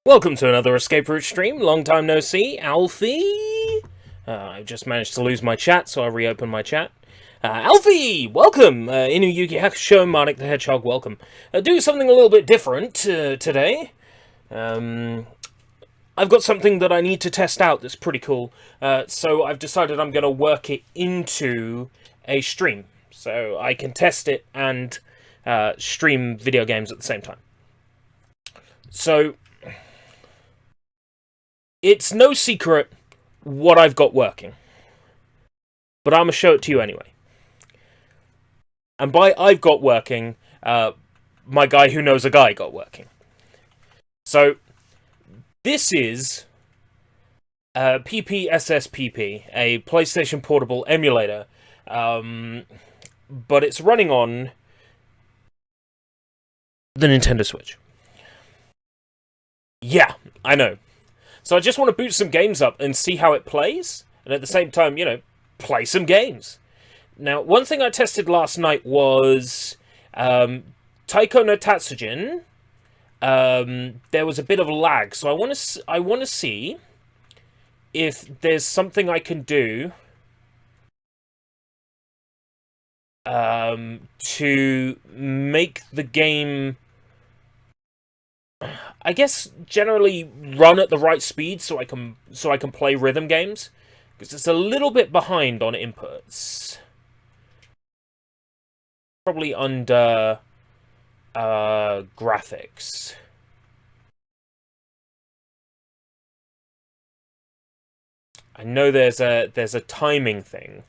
Welcome to another Escape Route stream. Long time no see, Alfie. I just managed to lose my chat, so I'll reopen my chat. Alfie, welcome. Inu Yuki Hakusho, Marnik the Hedgehog, welcome. Doing something a little bit different today. I've got something that I need to test out that's pretty cool. So I've decided I'm going to work it into a stream, so I can test it and stream video games at the same time. So it's no secret what I've got working, but I'm going to show it to you anyway. And by I've got working, my guy who knows a guy got working. So this is PPSSPP, a PlayStation Portable emulator, but it's running on the Nintendo Switch. Yeah, I know. So I just want to boot some games up and see how it plays, and at the same time, play some games. Now, one thing I tested last night was Taiko no Tatsujin. There was a bit of lag, so I want to see if there's something I can do to make the game, I guess, generally run at the right speed so I can play rhythm games, because it's a little bit behind on inputs. Probably under graphics. I know there's a timing thing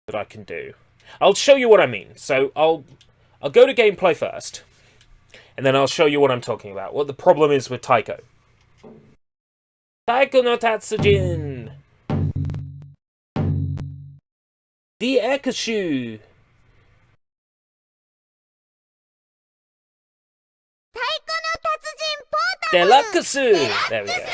that I can do. I'll show you what I mean. So I'll go to gameplay first, and then I'll show you what I'm talking about. What the problem is with Taiko. Taiko no Tatsujin! The Ekashu! Deluxe! There we go.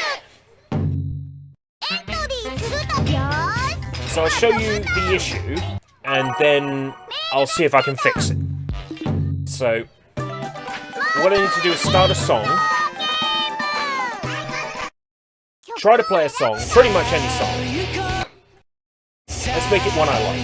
So I'll show you the issue, and then I'll see if I can fix it. So what I need to do is start a song. Try to play a song, pretty much any song. Let's make it one I like.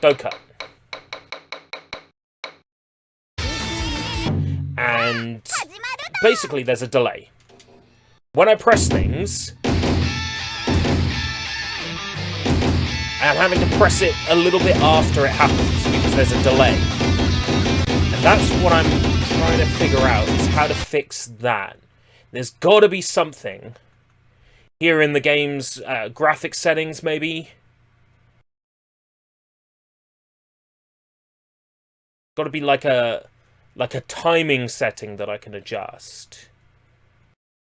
Doka. And basically there's a delay. When I press things, I'm having to press it a little bit after it happens because there's a delay. And that's what I'm trying to figure out, is how to fix that. There's got to be something here in the game's graphics settings, maybe. Got to be like a timing setting that I can adjust.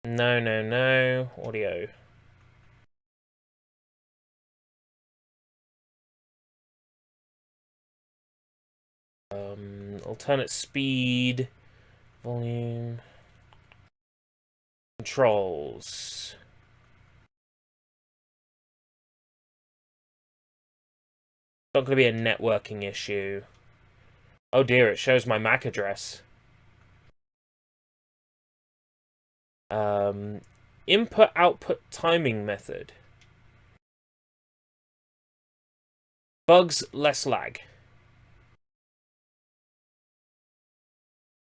No. Audio. Alternate speed, volume, controls. Not going to be a networking issue. Oh dear, it shows my MAC address. Input-output timing method. Bugs, less lag.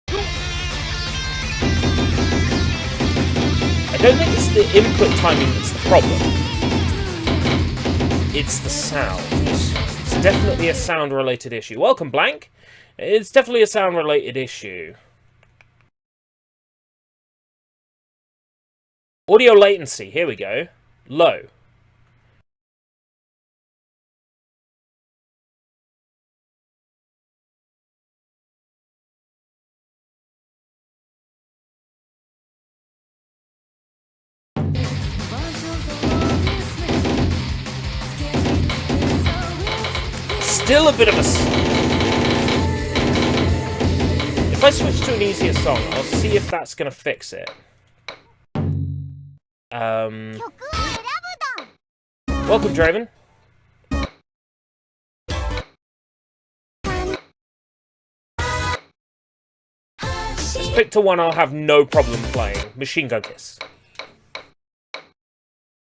I don't think it's the input timing that's the problem. It's the sound. It's definitely a sound-related issue. Welcome, Blank. It's definitely a sound-related issue. Audio latency. Here we go. Low. Still a bit of a... If I switch to an easier song, I'll see if that's going to fix it. Welcome, Draven. Let's pick to one I'll have no problem playing. Machine Gun Kiss.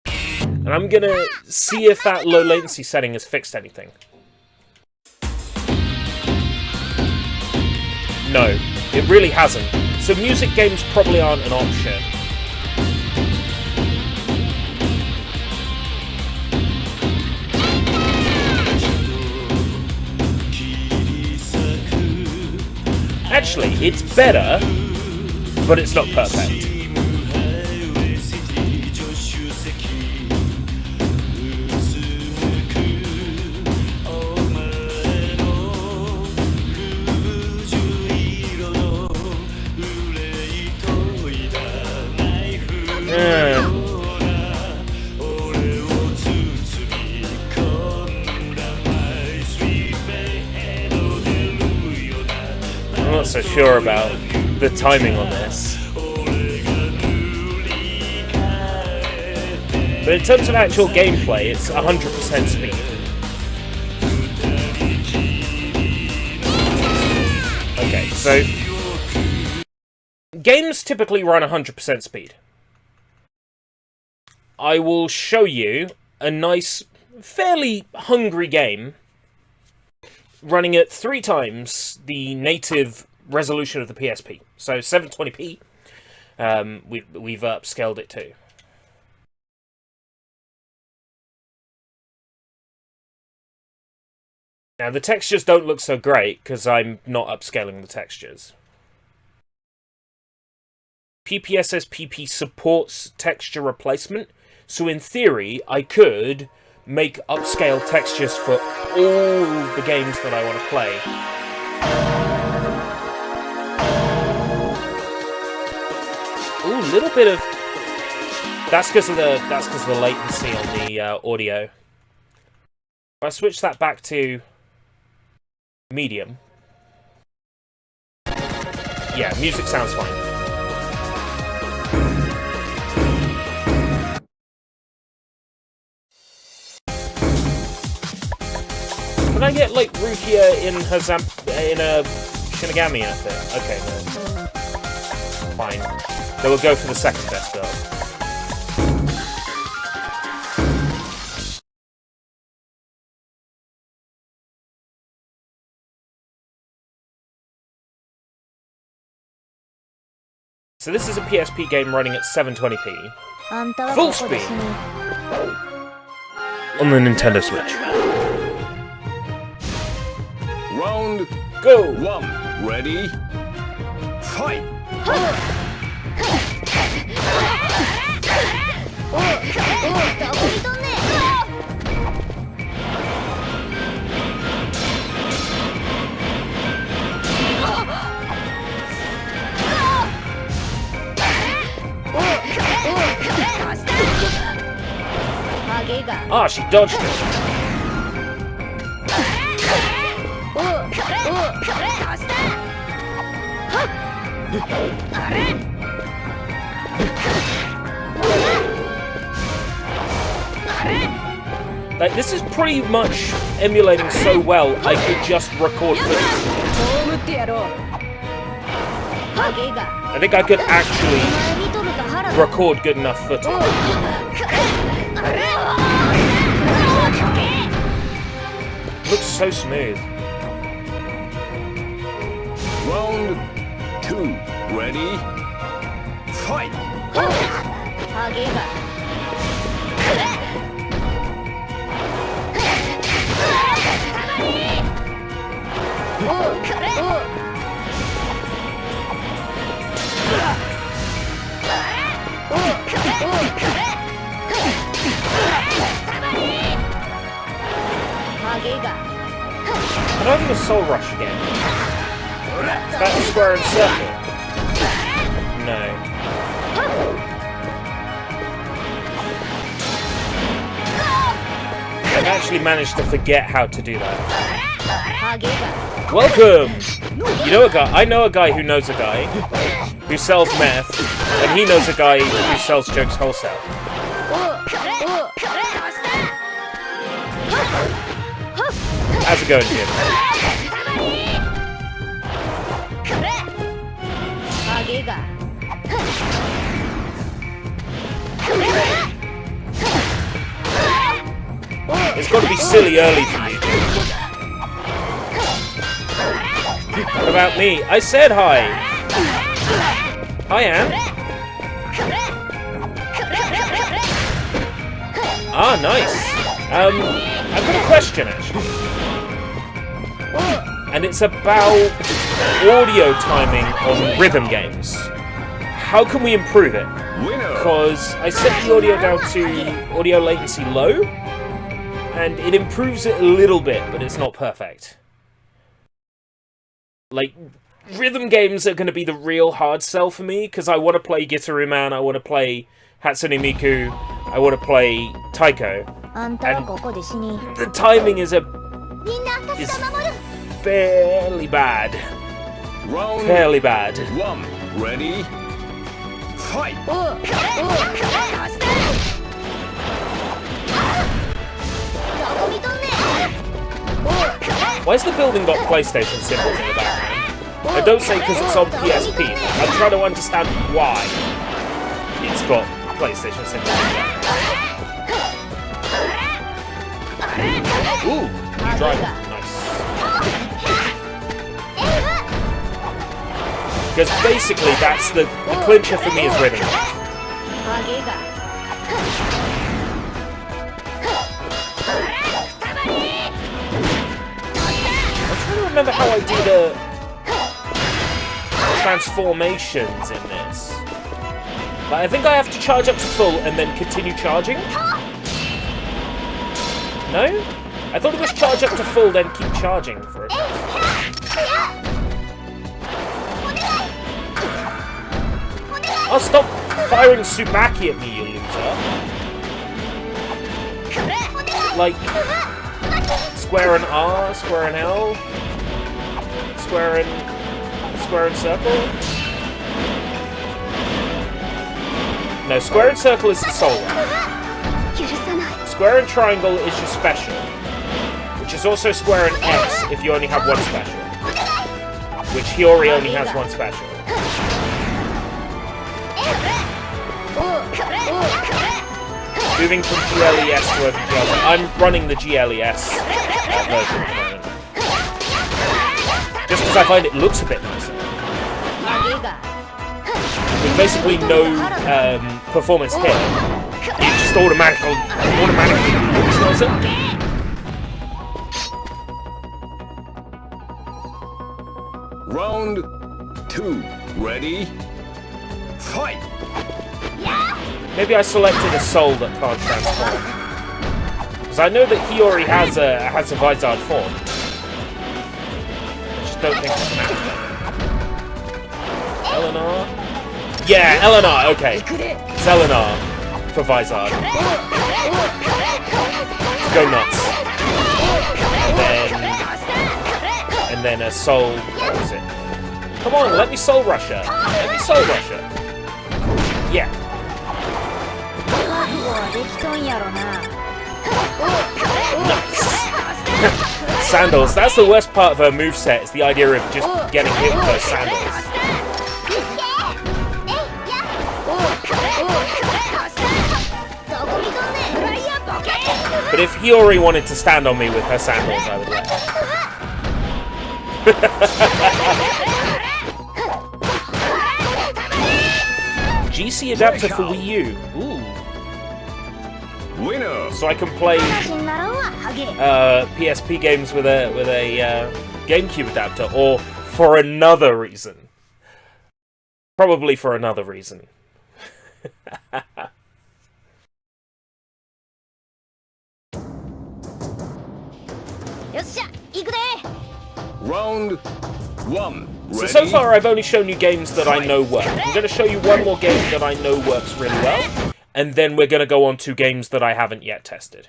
And I'm gonna see if that low latency setting has fixed anything. No, it really hasn't. So music games probably aren't an option. Actually, it's better, but it's not perfect. I'm not so sure about the timing on this. But in terms of actual gameplay, it's 100% speed. Okay, so games typically run 100% speed. I will show you a nice, fairly hungry game running at 3 times the native resolution of the PSP. So 720p, we've upscaled it to. Now the textures don't look so great because I'm not upscaling the textures. PPSSPP supports texture replacement, so in theory I could make upscale textures for all the games that I want to play. Ooh, a little bit of... That's because of the latency on the audio. If I switch that back to medium, yeah, music sounds fine. Can I get, like, Rukia in a Shinigami in a thing? Okay, no. Fine. Then we'll go for the second best build. So this is a PSP game running at 720p. Full speed! On the Nintendo Switch. Round Go! 1. Ready? Fight! Ah, she dodged it. Like, this is pretty much emulating so well, I could just record footage. I think I could actually record good enough footage. Looks so smooth. Round 2. Ready? Fight! Can I do a Soul Rush again? Is that square and circle? No. I've actually managed to forget how to do that. Welcome! You know a guy? I know a guy who knows a guy who sells meth, and he knows a guy who sells jokes wholesale. How's it going, Jim? It's got to be silly early for you, Jim. What about me? I said hi! Hi, Anne. Ah, nice. I've got a question, actually. And it's about audio timing on rhythm games. How can we improve it? Because I set the audio down to audio latency low, and it improves it a little bit, but it's not perfect. Like, rhythm games are going to be the real hard sell for me, because I want to play Gitaroo Man, I want to play Hatsune Miku, I want to play Taiko. And the timing is fairly bad. Fairly bad. One, ready, fight! Why's the building got PlayStation symbols in the background? I don't say because it's on PSP. I'm trying to understand why it's got PlayStation symbols in the background. Ooh, new driver. Nice. Because basically that's the clincher for me is rhythm. I'm trying to remember how I do the transformations in this. But I think I have to charge up to full and then continue charging. No? I thought it was charge up to full, then keep charging for a bit. Oh, stop firing Tsubaki at me, you loser. Like, square and R, square and L, square and circle? No, square and circle is the soul round. Square and triangle is your special, which is also square and X if you only have one special, which Hiyori only has one special. Moving from GLES to GLES. I'm running the GLES version at the moment. Just because I find it looks a bit nicer. With basically no performance hit. It just automatically looks nicer. Round 2, ready, fight! Maybe I selected a soul that can't transform. Because I know that Hiyori has a Vizard form. I just don't think I can activate it. Eleanor? Yeah, Eleanor, okay. It's Eleanor for Vizard. Go nuts. And then a soul. What is it? Come on, let me soul rush her. Let me soul rush her. Yeah. Nice. Sandals. That's the worst part of her moveset, is the idea of just getting hit with her sandals. But if Hiyori wanted to stand on me with her sandals, I would let her. GC adapter for Wii U. Ooh. Winner. So I can play PSP games with a GameCube adapter, or for another reason. Probably for another reason. Round 1. Ready? So far I've only shown you games that I know work. I'm going to show you one more game that I know works really well, and then we're going to go on to games that I haven't yet tested.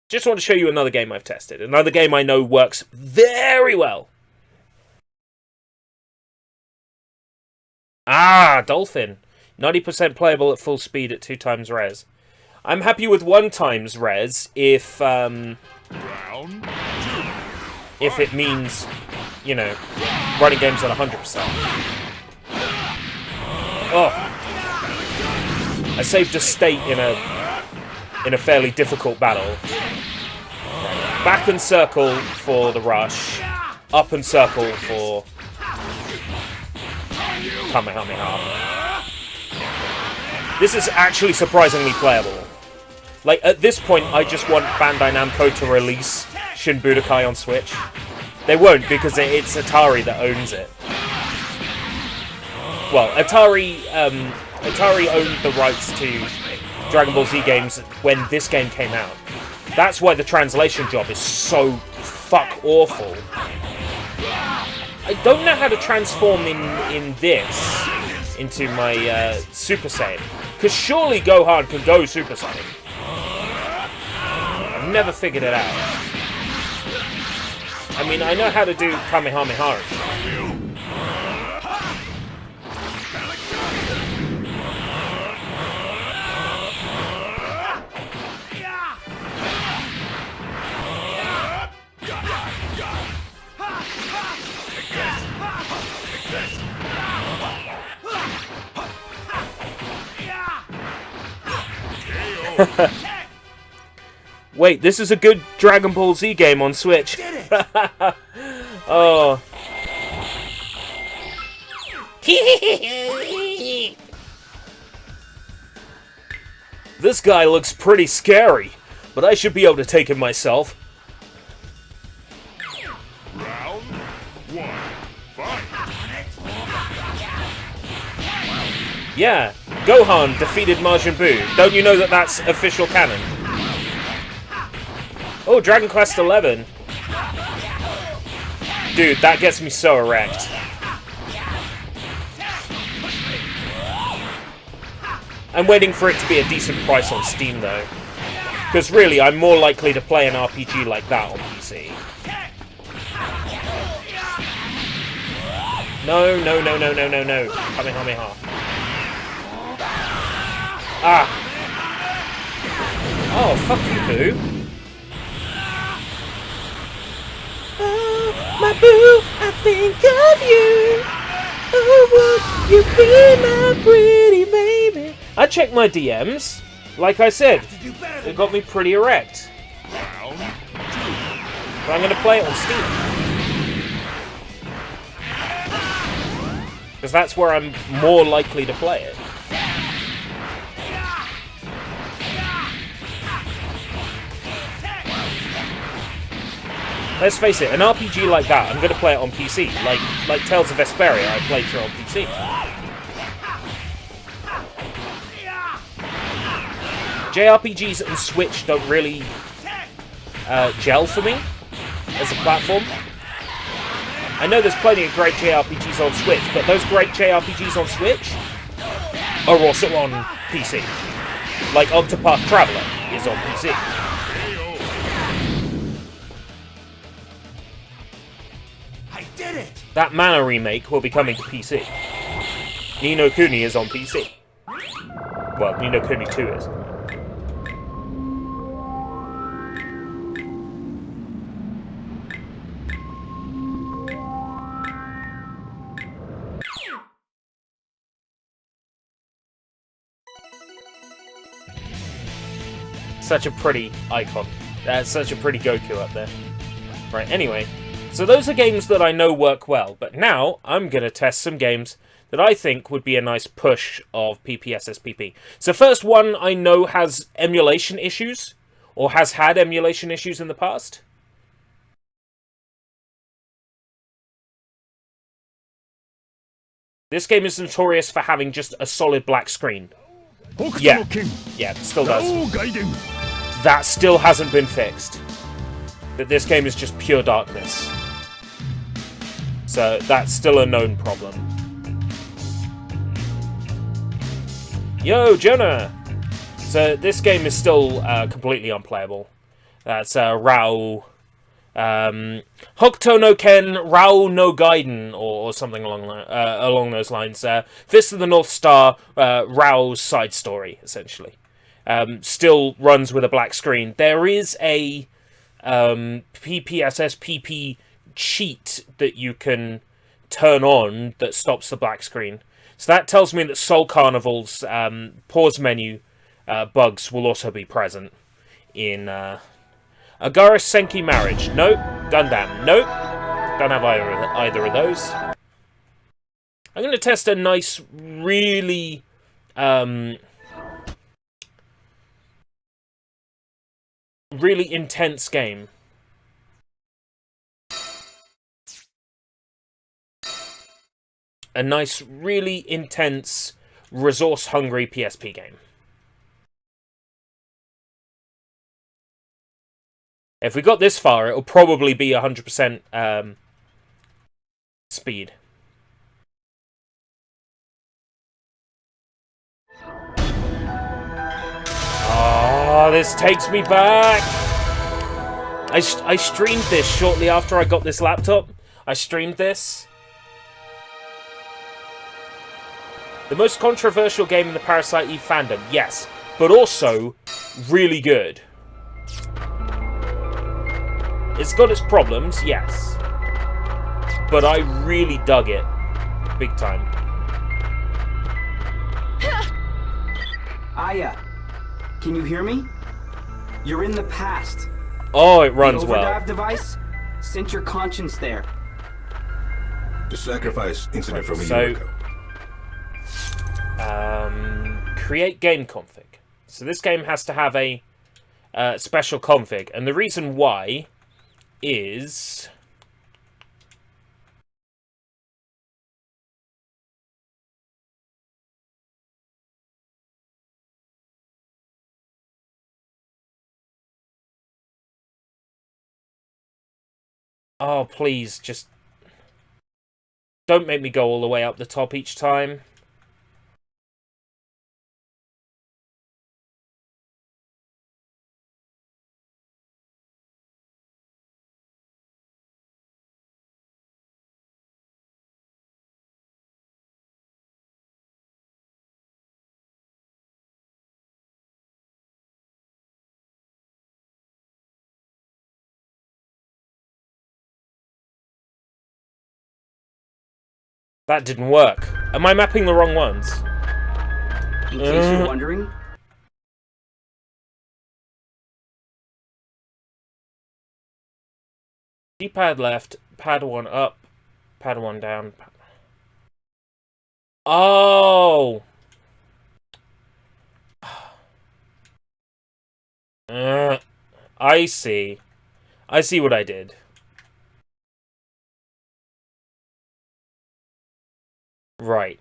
Just want to show you another game I've tested. Another game I know works very well. Ah, Dolphin. 90% playable at full speed at 2x res. I'm happy with 1 times res if Round 2. if it means, you know, running games at 100%. Oh, I saved a state in a fairly difficult battle. Back and circle for the rush. Up and circle for Kamehameha. This is actually surprisingly playable. Like, at this point, I just want Bandai Namco to release Shin Budokai on Switch. They won't, because it's Atari that owns it. Well, Atari owned the rights to Dragon Ball Z games when this game came out. That's why the translation job is so fuck awful. I don't know how to transform in this into my Super Saiyan. Because surely Gohan can go Super Saiyan. I've never figured it out. I mean, I know how to do Kamehameha. Wait, this is a good Dragon Ball Z game on Switch. Oh. This guy looks pretty scary, but I should be able to take him myself. Round 1. Fight. Yeah, Gohan defeated Majin Buu. Don't you know that that's official canon? Oh, Dragon Quest XI. Dude, that gets me so erect. I'm waiting for it to be a decent price on Steam, though. Because really, I'm more likely to play an RPG like that on PC. No, no, no, no, no, no, no. Kamehameha. Ah. Oh, fuck you, Boo. Oh, my Boo, I think of you. Oh, would you be my pretty baby? I checked my DMs. Like I said, it got me pretty erect. Round 2. But I'm going to play it on Steam. Because that's where I'm more likely to play it. Let's face it, an RPG like that, I'm going to play it on PC. Like Tales of Vesperia, I played through on PC. JRPGs and Switch don't really gel for me as a platform. I know there's plenty of great JRPGs on Switch, but those great JRPGs on Switch are also on PC. Like Octopath Traveler is on PC. That Mana remake will be coming to PC. Ni no Kuni is on PC. Well, Ni no Kuni 2 is. Such a pretty icon. That's such a pretty Goku up there. Right, anyway. So those are games that I know work well, but now I'm going to test some games that I think would be a nice push of PPSSPP. So first one I know has emulation issues, or has had emulation issues in the past. This game is notorious for having just a solid black screen. Yeah, it still does. That still hasn't been fixed. But this game is just pure darkness. So that's still a known problem. Yo, Jonah! So this game is still completely unplayable. That's Rao... Hokuto no Ken Rao no Gaiden, or something along those lines. Fist of the North Star, Rao's side story, essentially. still runs with a black screen. There is a PPSSPP cheat that you can turn on that stops the black screen. So that tells me that Soul Carnival's pause menu bugs will also be present in Agaris Senki Marriage. Nope. Gundam. Nope. Don't have either of those. I'm going to test a nice, really really intense game. A nice, really intense, resource-hungry PSP game. If we got this far, it'll probably be 100% speed. Oh, this takes me back! I streamed this shortly after I got this laptop. I streamed this. The most controversial game in the Parasite Eve fandom, yes. But also, really good. It's got its problems, yes. But I really dug it. Big time. Aya, can you hear me? You're in the past. Oh, it runs well. The overdrive device sent your conscience there. The sacrifice incident from a year ago. Create game config. So this game has to have a special config. And the reason why is... Oh, please, just... Don't make me go all the way up the top each time. That didn't work. Am I mapping the wrong ones? In case you're wondering. D-pad left, pad 1 up, pad 1 down. Oh! I see. I see what I did. Right.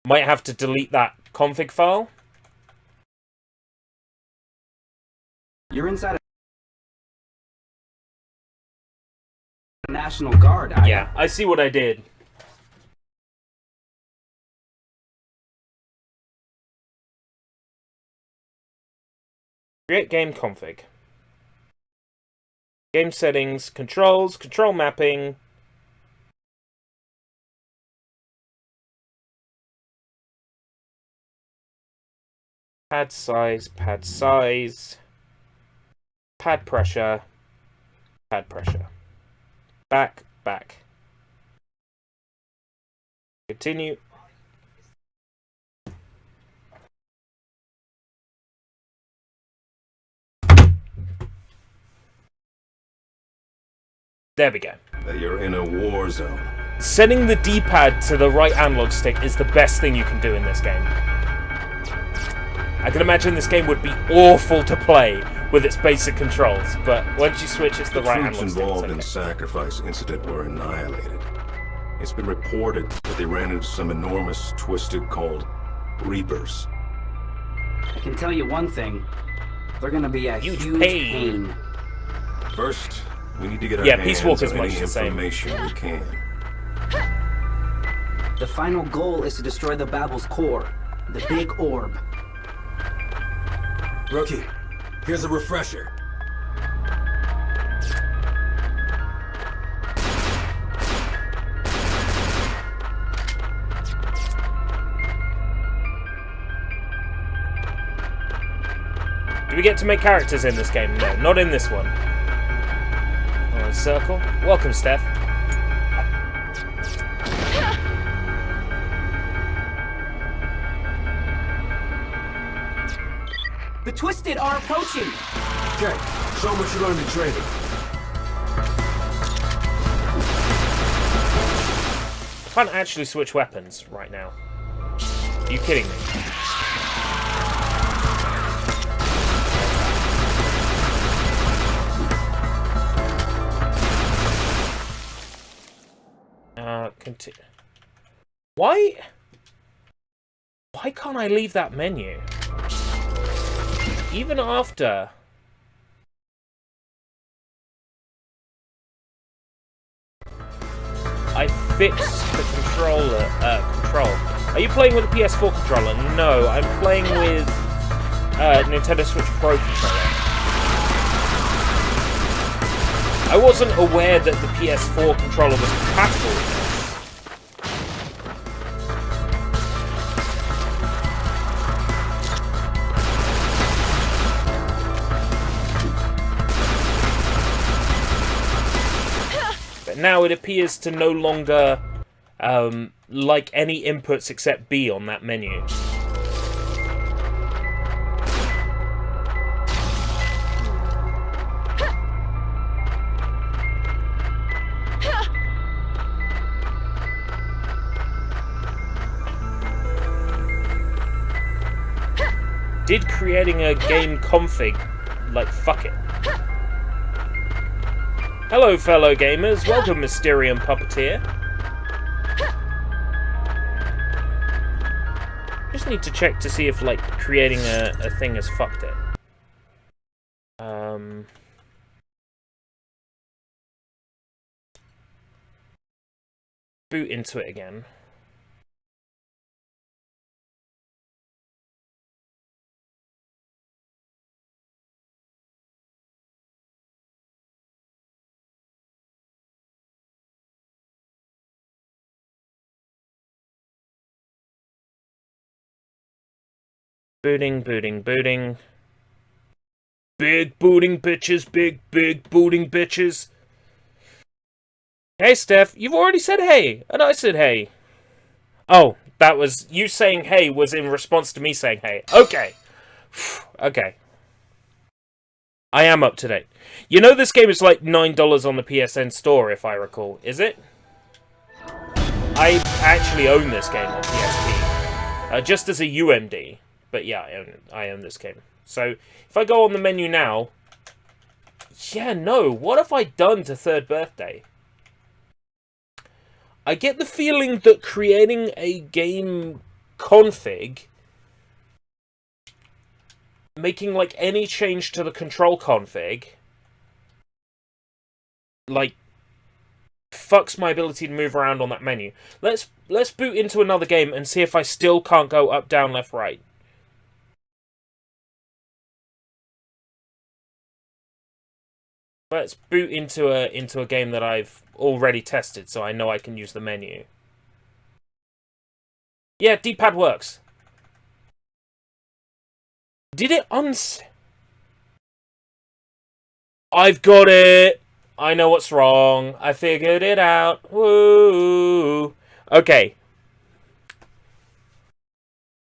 Might have to delete that config file. You're inside a National Guard. Yeah, I see what I did. Create game config. Game settings, controls, control mapping. Pad size, pad size. Pad pressure. Pad pressure. Back, back. Continue. There we go. That you're in a war zone. Setting the D-pad to the right analog stick is the best thing you can do in this game. I can imagine this game would be awful to play with its basic controls, but once you switch it to the right analog stick, The troops involved it's in okay. Sacrifice incident were annihilated. It's been reported that they ran into some enormous twisted called Reapers. I can tell you one thing. They're gonna be a Huge huge pain. pain. First, we need to get our Yeah, hands Peace Walker's on much any the same. information we can. The final goal is to destroy the Babel's core, the big orb. Rookie, here's a refresher. Do we get to make characters in this game? No, not in this one. Oh, a circle. Welcome, Steph. The Twisted are approaching! Okay, show them what you learned in training. I can't actually switch weapons right now. Are you kidding me? Continue. Why can't I leave that menu? Even after... I fixed the control. Are you playing with a PS4 controller? No, I'm playing with Nintendo Switch Pro controller. I wasn't aware that the PS4 controller was compatible with this. But now it appears to no longer like any inputs except B on that menu. Did creating a game config, like, fuck it. Hello, fellow gamers. Welcome, Mysterium Puppeteer. Just need to check to see if, like, creating a thing has fucked it. Boot into it again. Booting, booting, booting. Big booting bitches, big booting bitches. Hey, Steph, you've already said hey, and I said hey. Oh, that was... You saying hey was in response to me saying hey. Okay. Okay. I am up to date. You know this game is like $9 on the PSN store, if I recall. Is it? I actually own this game on PSP. Just as a UMD. But yeah, I own this game. So, if I go on the menu now... Yeah, no. What have I done to Third Birthday? I get the feeling that creating a game config... Making, like, any change to the control config... Like... Fucks my ability to move around on that menu. Let's boot into another game and see if I still can't go up, down, left, right. Let's boot into a game that I've already tested, so I know I can use the menu. Yeah, D-pad works. Did it I've got it! I know what's wrong. I figured it out. Woo! Okay.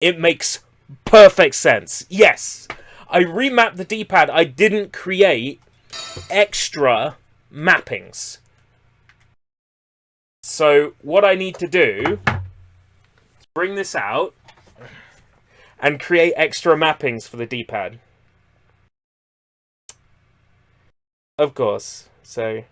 It makes perfect sense. Yes! I remapped the D-pad. I didn't create extra mappings. So what I need to do is bring this out and create extra mappings for the D-pad. Of course. So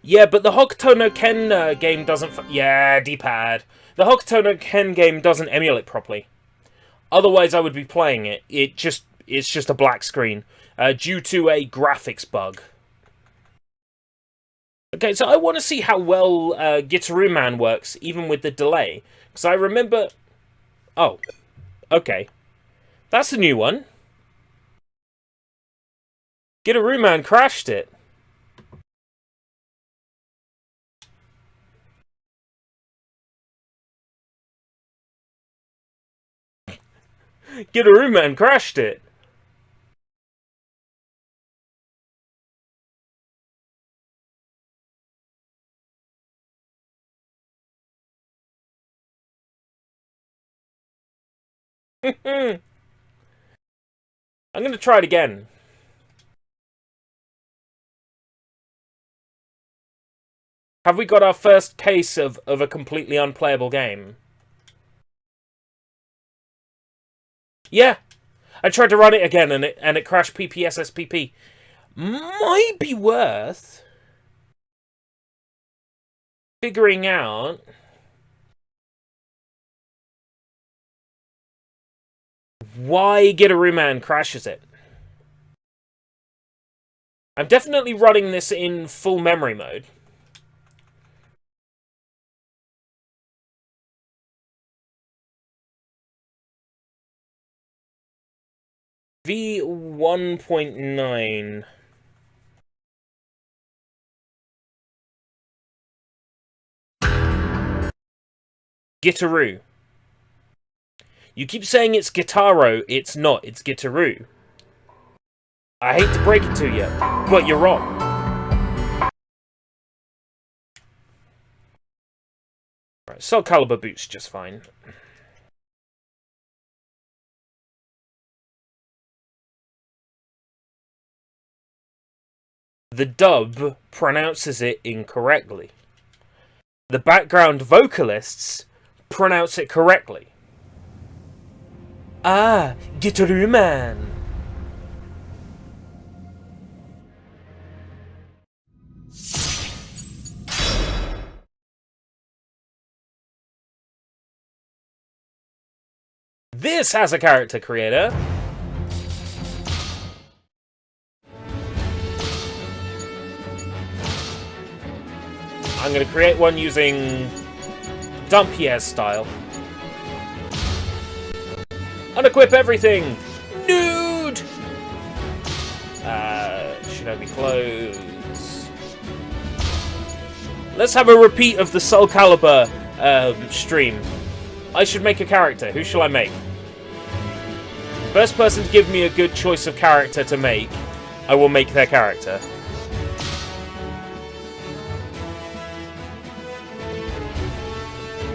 Yeah, but the Hokuto no Ken game doesn't... Yeah, D-pad. The Hokuto no Ken game doesn't emulate properly. Otherwise, I would be playing it. It's just a black screen due to a graphics bug. Okay, so I want to see how well Gitaroo Man works, even with the delay. Because I remember... Oh, okay. That's a new one. Gitaroo Man crashed it. Gitaroo Man crashed it. I'm going to try it again. Have we got our first case of a completely unplayable game? Yeah. I tried to run it again and it crashed PPSSPP. Might be worth figuring out why Gitaroo Man crashes it. I'm definitely running this in full memory mode. V1.9. Gitaroo. You keep saying it's Guitaro, it's not, it's Gitaroo. I hate to break it to you, but you're wrong. Right, Soul Calibur boots just fine. The dub pronounces it incorrectly. The background vocalists pronounce it correctly. Ah, Gitaroo Man. This has a character creator. I'm going to create one using Dampierre's style. Unequip everything! Nude! Shinobi clothes. Let's have a repeat of the Soul Calibur stream. I should make a character. Who shall I make? First person to give me a good choice of character to make, I will make their character.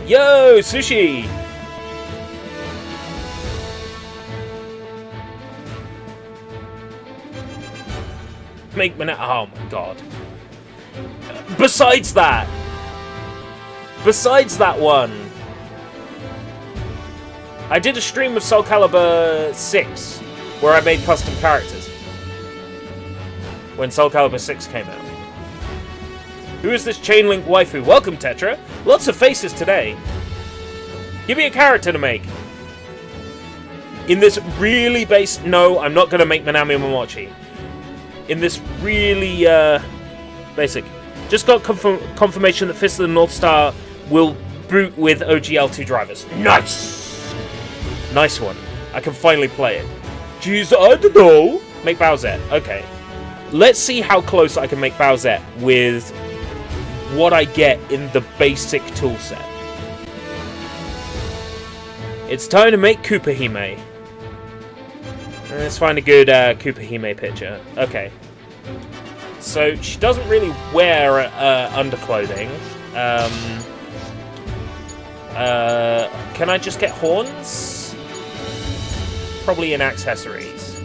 Yo, Sushi! Make Manette. Oh my god. Besides that one, I did a stream of Soul Calibur 6 where I made custom characters when Soul Calibur 6 came out. Who is this Chainlink waifu? Welcome, Tetra. Lots of faces today. Give me a character to make. In this really base... No, I'm not going to make Manami Momochi. In this really basic. Just got confirmation that Fist of the North Star will boot with OGL2 drivers. Nice! Nice one. I can finally play it. Jeez, I don't know. Make Bowsette. Okay. Let's see how close I can make Bowsette with what I get in the basic toolset. It's time to make Koopa Hime. Let's find a good Koopa Hime picture. Okay. So, she doesn't really wear underclothing. Can I just get horns? Probably in accessories.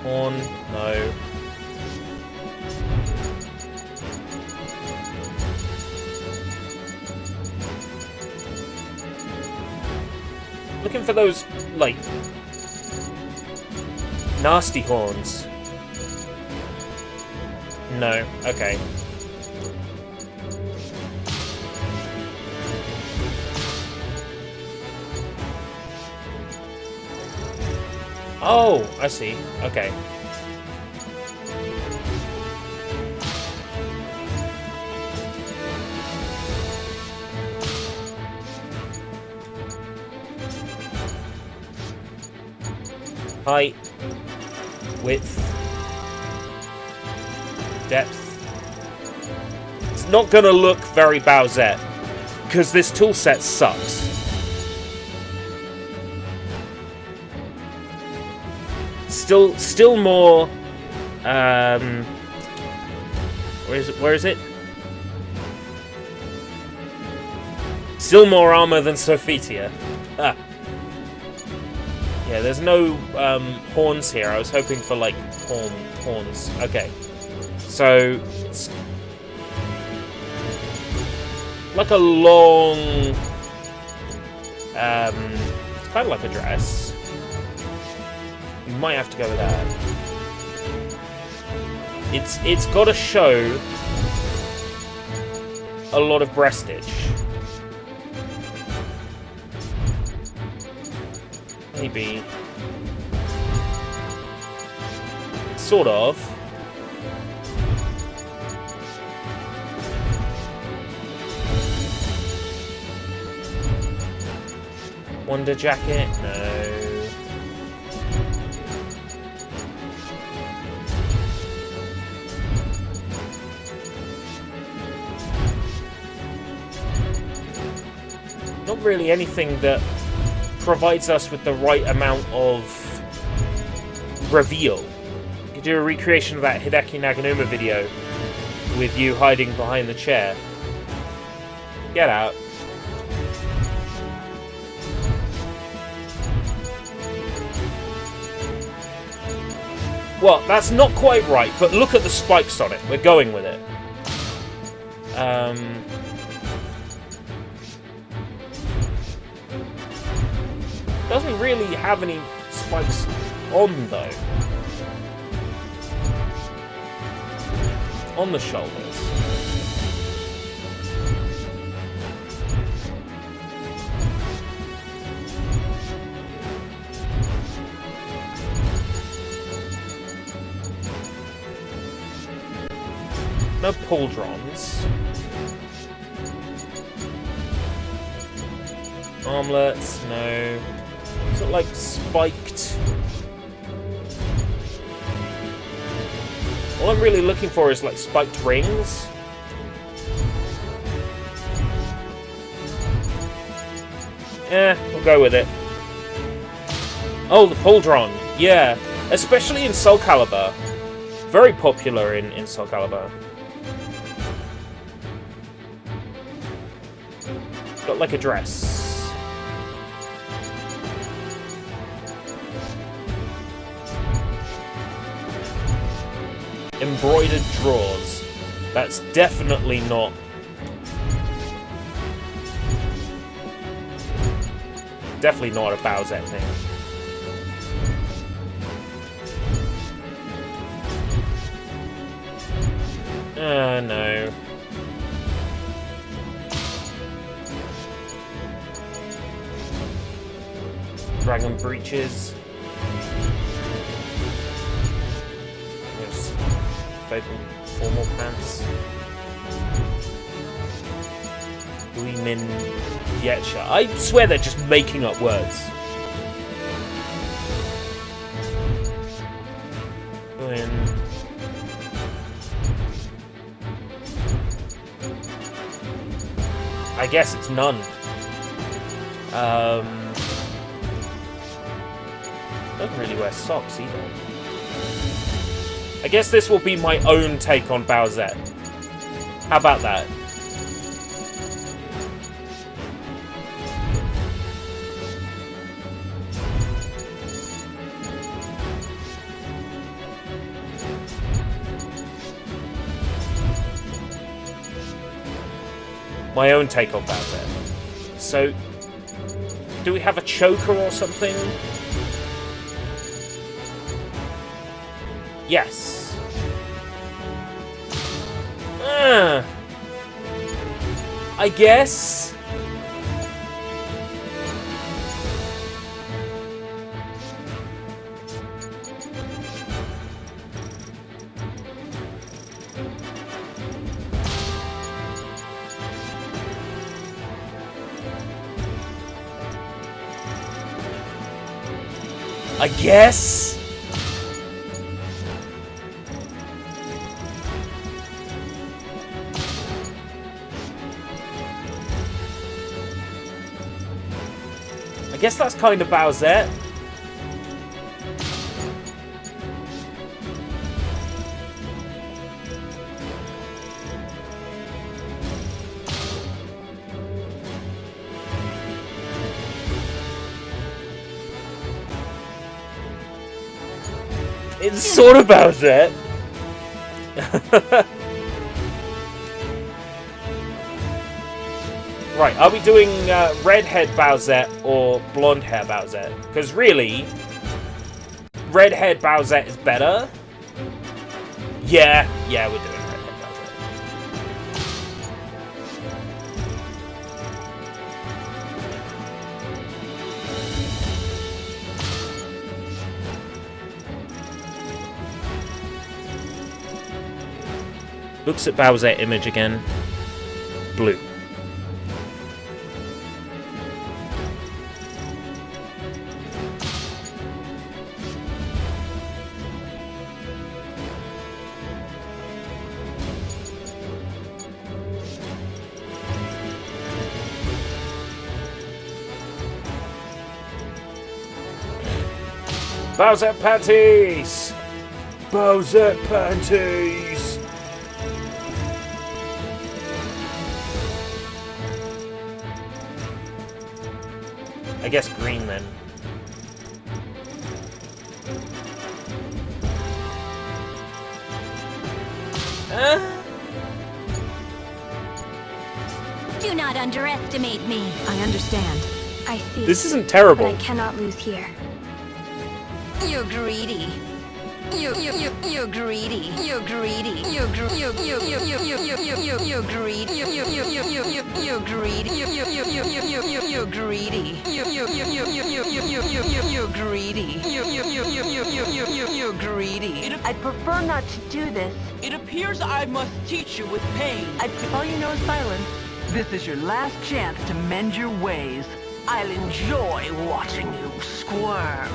Horn, no. Looking for those, like, nasty horns. No, okay. Oh, I see. Okay. Height, width, depth. It's not gonna look very Bowsette, because this toolset sucks. Still more. Where is it? Still more armor than Sophitia. Ah. Yeah, there's no horns here. I was hoping for like horns. Okay, so it's like a long, it's kind of like a dress. You might have to go with that. It's got to show a lot of breastage. Maybe. Sort of. Wonder jacket? No. Not really anything that provides us with the right amount of reveal. You could do a recreation of that Hideki Naganuma video with you hiding behind the chair. Get out. Well, that's not quite right, but look at the spikes on it. We're going with it. Doesn't really have any spikes on, though. On the shoulders. No pauldrons. Armlets, no. Sort of like spiked. All I'm really looking for is like spiked rings. We'll go with it. Oh, the pauldron. Yeah. Especially in Soul Calibur. Very popular in Soul Calibur. Got like a dress. Embroidered drawers. That's definitely not... Definitely not a Bowsette thing. No. Dragon breeches. Yes. Fatal formal pants. Gleemin Yetcha. I swear they're just making up words. I guess it's none. Doesn't really wear socks either. I guess this will be my own take on Bowsette. How about that? My own take on Bowsette. So, do we have a choker or something? Yes. I guess. I guess? I guess that's kind of Bowsette. It's sort of Bowsette. Right, are we doing redhead Bowsette or blonde hair Bowsette? Because really, redhead Bowsette is better. Yeah, we're doing redhead Bowsette. Looks at Bowsette image again. Blue. Bowsette panties! Bowsette panties! I guess green then. Do not underestimate me. I understand. I see. This isn't terrible. But I cannot lose here. You're greedy. You're greedy. You're greedy. You're greedy. You're greedy. You're greedy. You're greedy. You're greedy. I'd prefer not to do this. It appears I must teach you with pain. If all you know is violence, this is your last chance to mend your ways. I'll enjoy watching you squirm.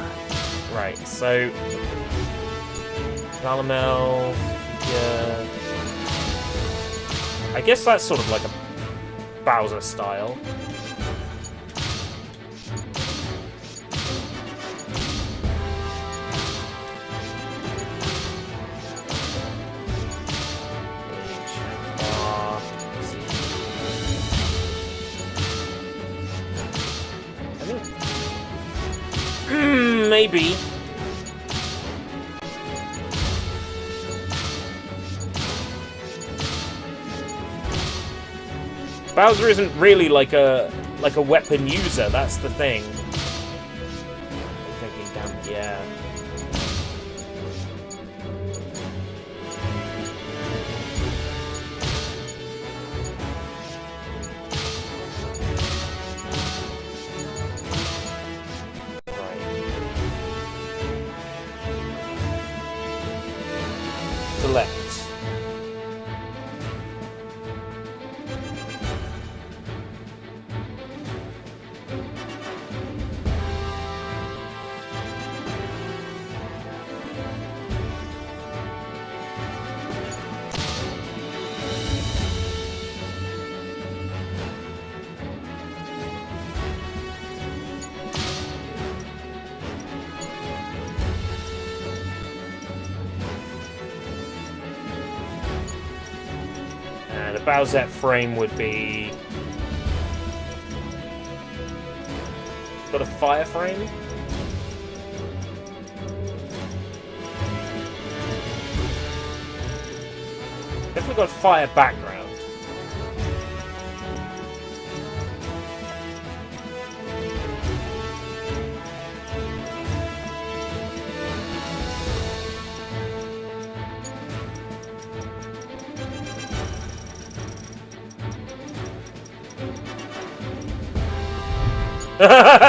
Right, so Galamel, yeah. I guess that's sort of like a Bowser style. Maybe. Bowser isn't really like a weapon user. That's the thing. I'm thinking, damn, yeah. Select. The Bowsette frame would be... Got a fire frame? Definitely got a fire background.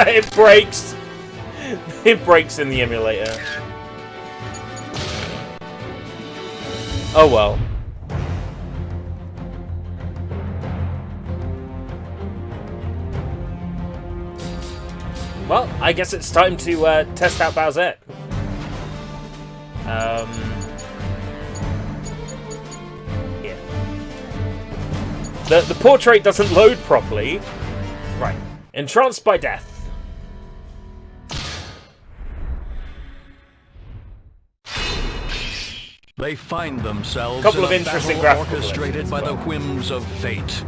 It breaks. It breaks in the emulator. Oh well. Well, I guess it's time to test out Bowsette. Yeah. The portrait doesn't load properly. Right. Entranced by death. They find themselves Couple in of a interesting battle graphical orchestrated elements by as the well. whims of fate.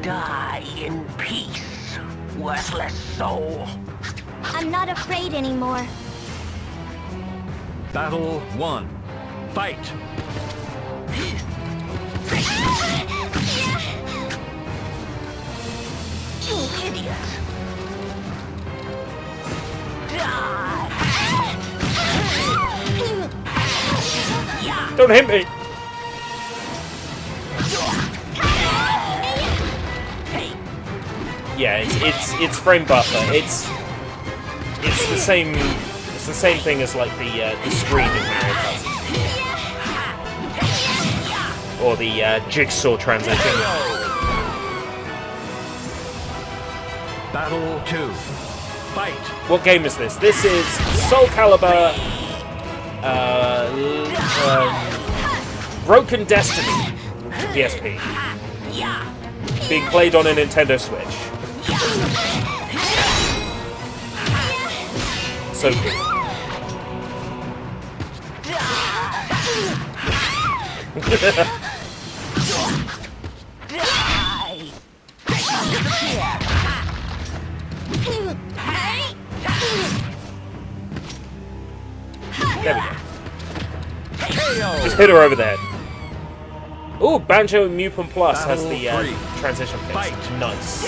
Die in peace, worthless soul. I'm not afraid anymore. Battle 1. Fight! You idiot! Die! Don't hit me! Yeah, it's frame buffer. It's the same thing as like the screen in Mario Kart. Or the jigsaw transition. Battle 2. Fight! What game is this? This is Soul Calibur Broken Destiny PSP. Being played on a Nintendo Switch. So good. There we go. Just hit her over the head. Ooh, Banjo Mutant Plus has the transition fix. Nice.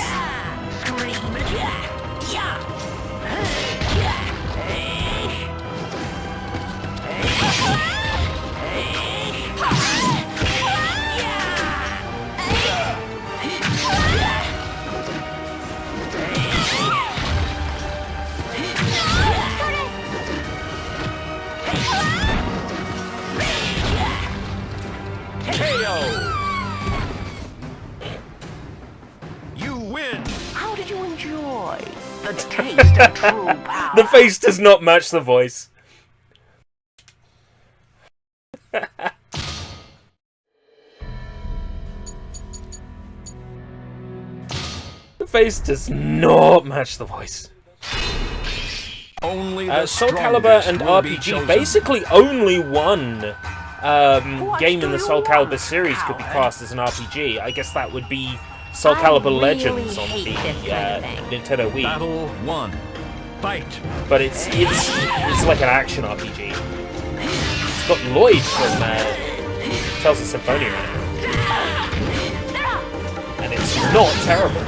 You win! How did you enjoy the taste of true power? The face does not match the voice. The face does not match the voice. Only the Soul Calibur and strongest will be RPG, chosen. basically only one game in the Soul Calibur series could be classed as an RPG. I guess that would be Soul Calibur really Legends on hate the this kind of thing. Nintendo Wii. Battle 1. Fight! But it's like an action RPG. It's got Lloyd from Tales of Symphonia in it. And it's not terrible.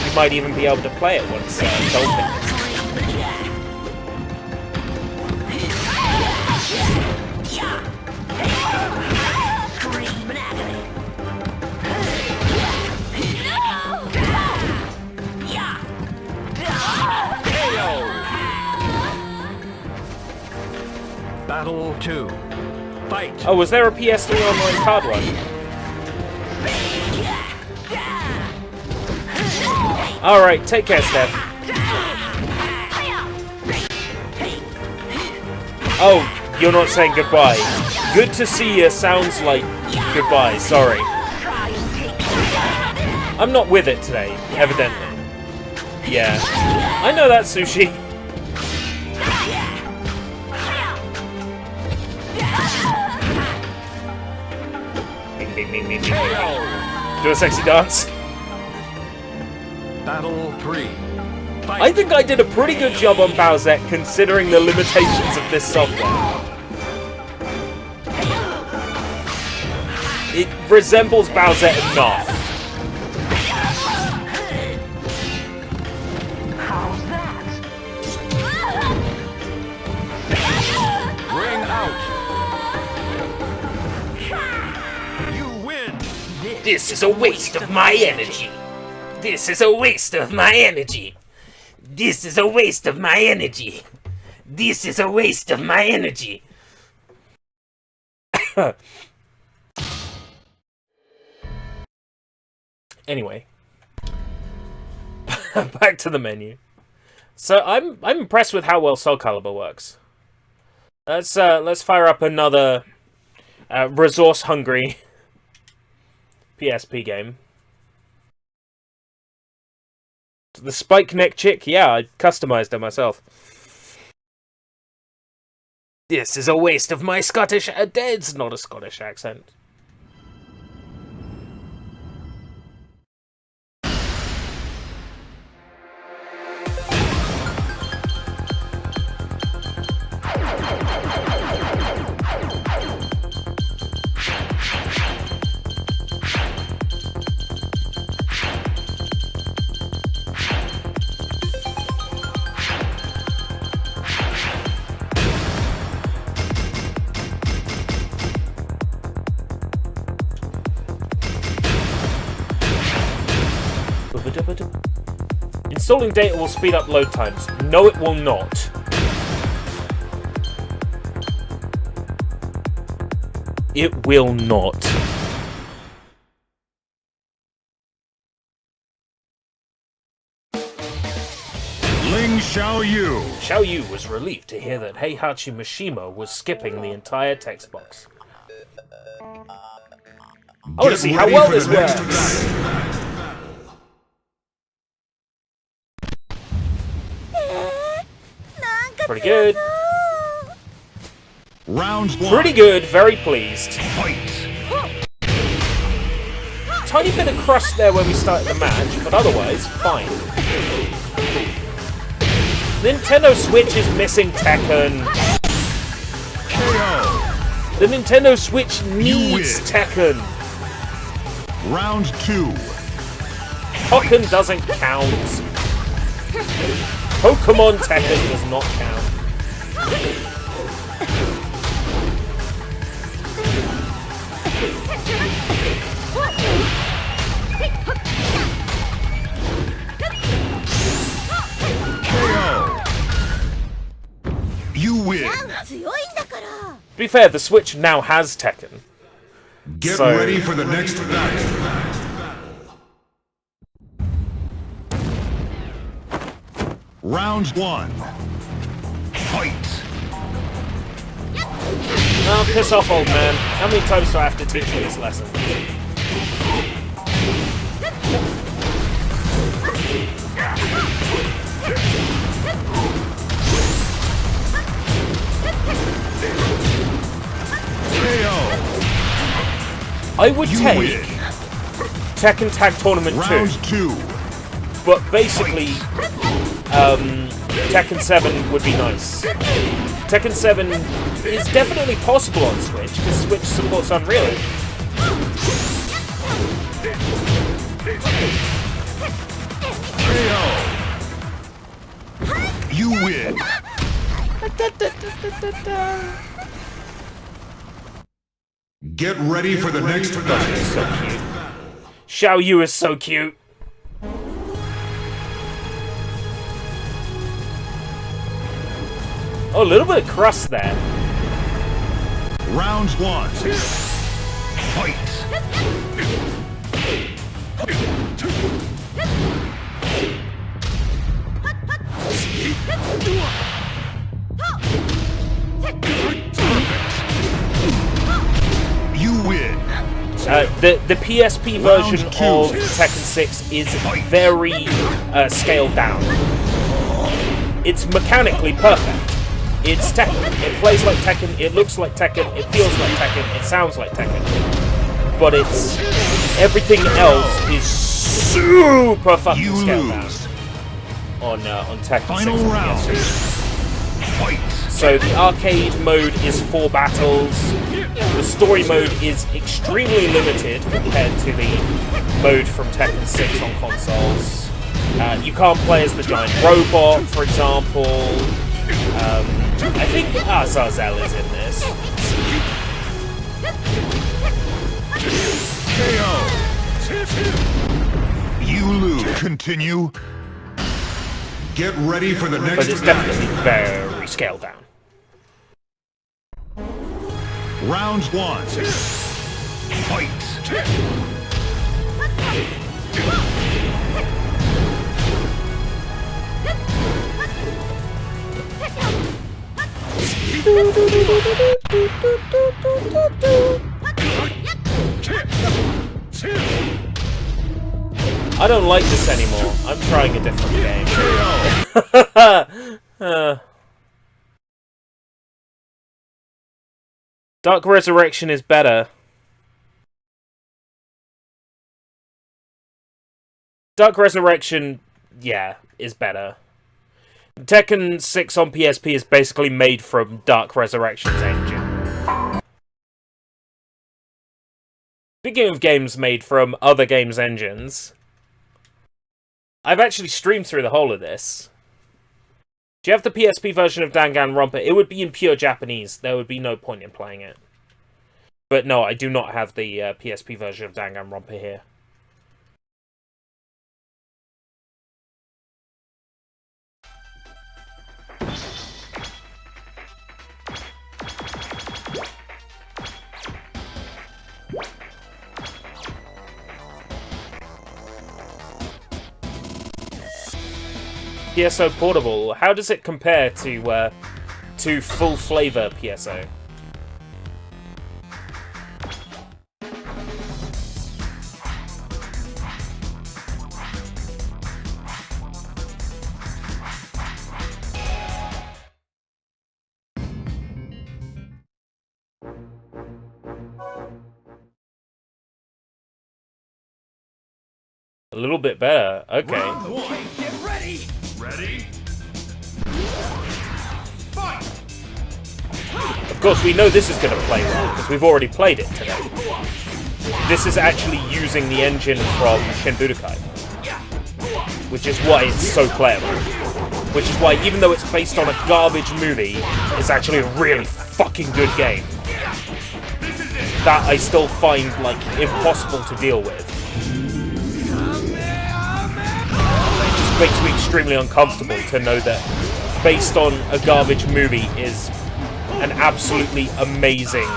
You might even be able to play it once Dolphin. Battle 2. Fight! Oh, was there a PS3 online card one? Alright, take care, Steph. Oh, you're not saying goodbye. Good to see you sounds like goodbye, sorry. I'm not with it today, evidently. Yeah. I know that, Sushi. Bing, bing, bing, bing, bing. Do a sexy dance. Battle 3. Fight! I think I did a pretty good job on Bowsette considering the limitations of this software. It resembles Bowsette enough. How's that? Ring out! You win! This is a waste of my energy. This is a waste of my energy. This is a waste of my energy. This is a waste of my energy. Anyway. Back to the menu. So I'm impressed with how well Soul Calibur works. Let's fire up another resource-hungry PSP game. The spike neck chick, yeah, I customized her myself. This is a waste of my Scottish... it's not a Scottish accent. Installing data will speed up load times. No, it will not. It will not. Ling Xiaoyu. Xiaoyu was relieved to hear that Heihachi Mishima was skipping the entire text box. I want to see how well this works. Pretty good. Round one. Pretty good, very pleased. Fight. Tiny bit of crust there when we started the match, but otherwise, fine. Nintendo Switch is missing Tekken. KO. The Nintendo Switch needs Tekken. Round two. Tekken doesn't count. Pokemon Tekken does not count. KO. You win. To be fair, the Switch now has Tekken. Get ready for the next battle. Round one. Fight. Oh, piss off, old man. How many times do I have to teach you this lesson? KO. I would take Tekken Tag Tournament 2. Round two. But basically, Tekken 7 would be nice. Tekken 7 is definitely possible on Switch, because Switch supports Unreal. KO. You win. Get ready for the next battle. So cute. Xiaoyu is so cute. Oh, a little bit of crust there. Round one. Fight. You win. The PSP version of Tekken 6 is very scaled down. It's mechanically perfect. It's Tekken. It plays like Tekken, it looks like Tekken, it feels like Tekken, it sounds like Tekken. But it's... everything else is super fucking scaled down on Tekken Final 6 round. PS2. So the arcade mode is 4 battles. The story mode is extremely limited compared to the mode from Tekken 6 on consoles. You can't play as the giant robot, for example. I think Azazel is in this. KO. You lose. Continue. Get ready for the next But it's battle. definitely very scaled down. Round one. Fight. I don't like this anymore. I'm trying a different game. Dark Resurrection is better. Dark Resurrection, yeah, is better. Tekken 6 on PSP is basically made from Dark Resurrection's engine. Speaking of games made from other games' engines, I've actually streamed through the whole of this. Do you have the PSP version of Danganronpa? It would be in pure Japanese. There would be no point in playing it. But no, I do not have the PSP version of Danganronpa here. PSO Portable, how does it compare to full flavor PSO? A little bit better. Okay. Round one. Get ready. Ready. Fight. Of course, we know this is going to play well, because we've already played it today. This is actually using the engine from Shin Budokai, which is why it's so playable. Which is why, even though it's based on a garbage movie, it's actually a really fucking good game. That I still find, like, impossible to deal with. It just makes me extremely uncomfortable to know that based on a garbage movie is an absolutely amazing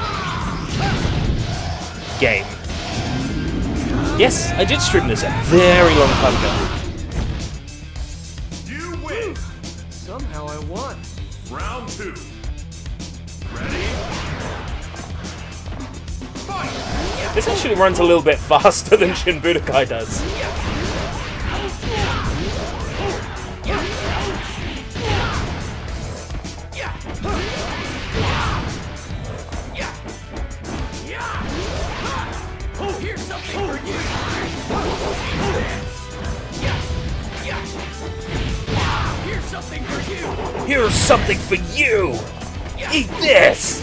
game. Yes, I did stream this a very long time ago. You win. Somehow I won. Round two. Ready. Fight. This actually runs a little bit faster than Shin Budokai does. Here's something for you! Eat this!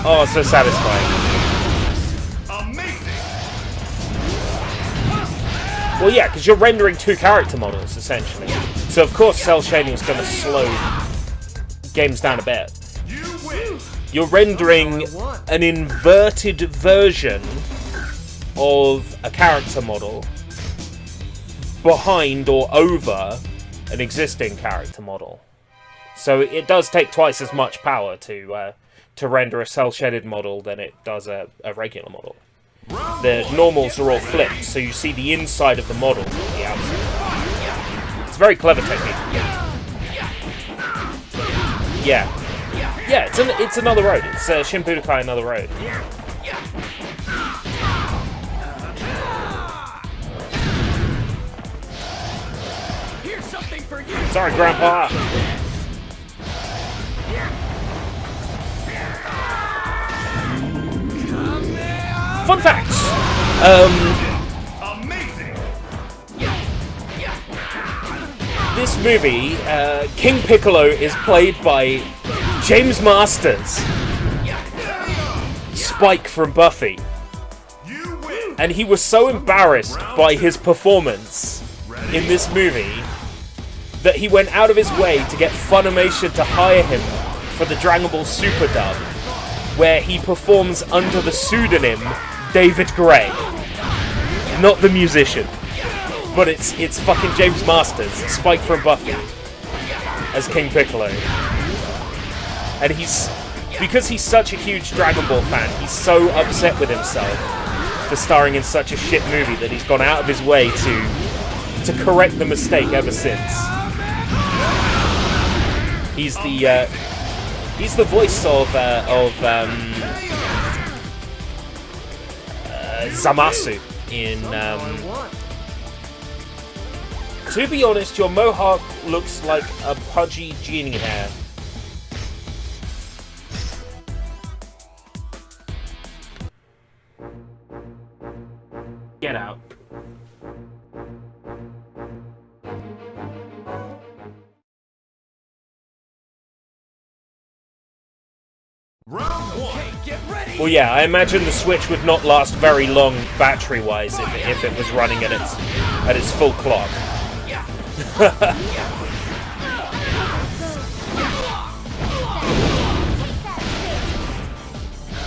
Oh, so satisfying. Amazing. Well, yeah, because you're rendering two character models, essentially. So, of course, cell shading is going to slow games down a bit. You win. You're rendering an inverted version of a character model behind or over an existing character model. So it does take twice as much power to render a cel-shaded model than it does a regular model. The normals are all flipped, so you see the inside of the model, not the outside. It's a very clever technique. Yeah. Yeah, it's another road. It's Shin Budokai Another Road. Sorry, Grandpa. Fun fact. Amazing. This movie, King Piccolo is played by James Masters, Spike from Buffy. You win. And he was so embarrassed by his performance in this movie that he went out of his way to get Funimation to hire him for the Dragon Ball Super dub, where he performs under the pseudonym David Gray. Not the musician. But it's fucking James Masters, Spike from Buffy, as King Piccolo. And because he's such a huge Dragon Ball fan, he's so upset with himself for starring in such a shit movie that he's gone out of his way to correct the mistake ever since. He's the He's the voice of Zamasu in. To be honest, your mohawk looks like a pudgy genie hair. Get out. Round one. Get ready. Well, yeah, I imagine the Switch would not last very long battery-wise if it was running at its full clock.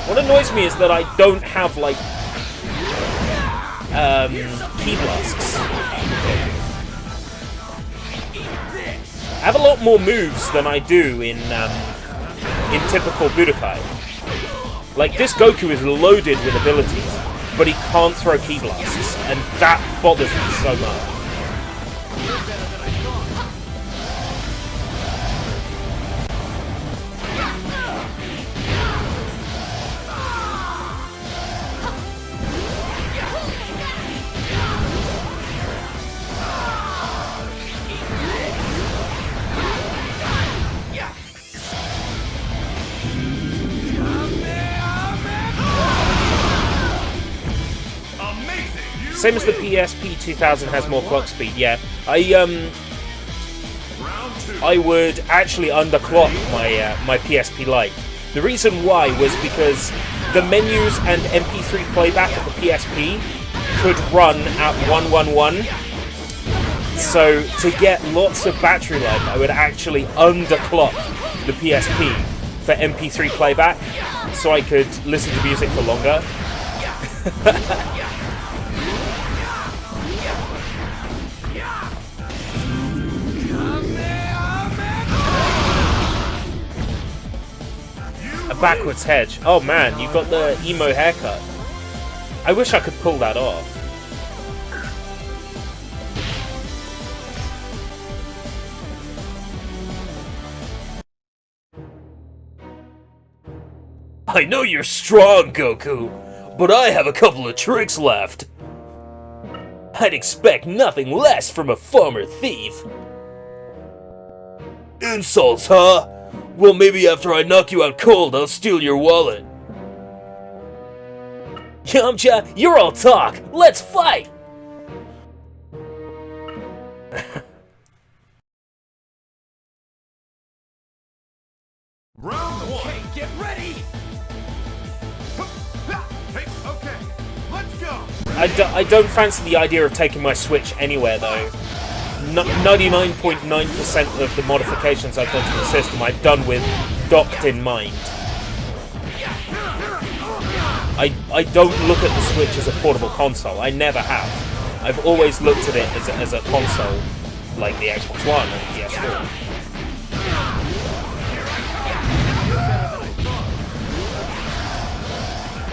What annoys me is that I don't have like key blasts. I have a lot more moves than I do in typical Budokai. Like, this Goku is loaded with abilities, but he can't throw ki blasts, and that bothers me so much. Same as the PSP 2000 has more clock speed, yeah. I would actually underclock my PSP Lite. The reason why was because the menus and MP3 playback of the PSP could run at 111. So to get lots of battery life, I would actually underclock the PSP for MP3 playback, so I could listen to music for longer. A backwards hedge. Oh man, you got the emo haircut. I wish I could pull that off. I know you're strong, Goku, but I have a couple of tricks left. I'd expect nothing less from a former thief. Insults, huh? Well, maybe after I knock you out cold, I'll steal your wallet. Yamcha, you're all talk. Let's fight! Round one. Okay, get ready. Hey, okay, let's go. I don't fancy the idea of taking my Switch anywhere, though. 99.9% of the modifications I've done to the system I've done with docked in mind. I don't look at the Switch as a portable console. I never have. I've always looked at it as a console, like the Xbox One and the PS4.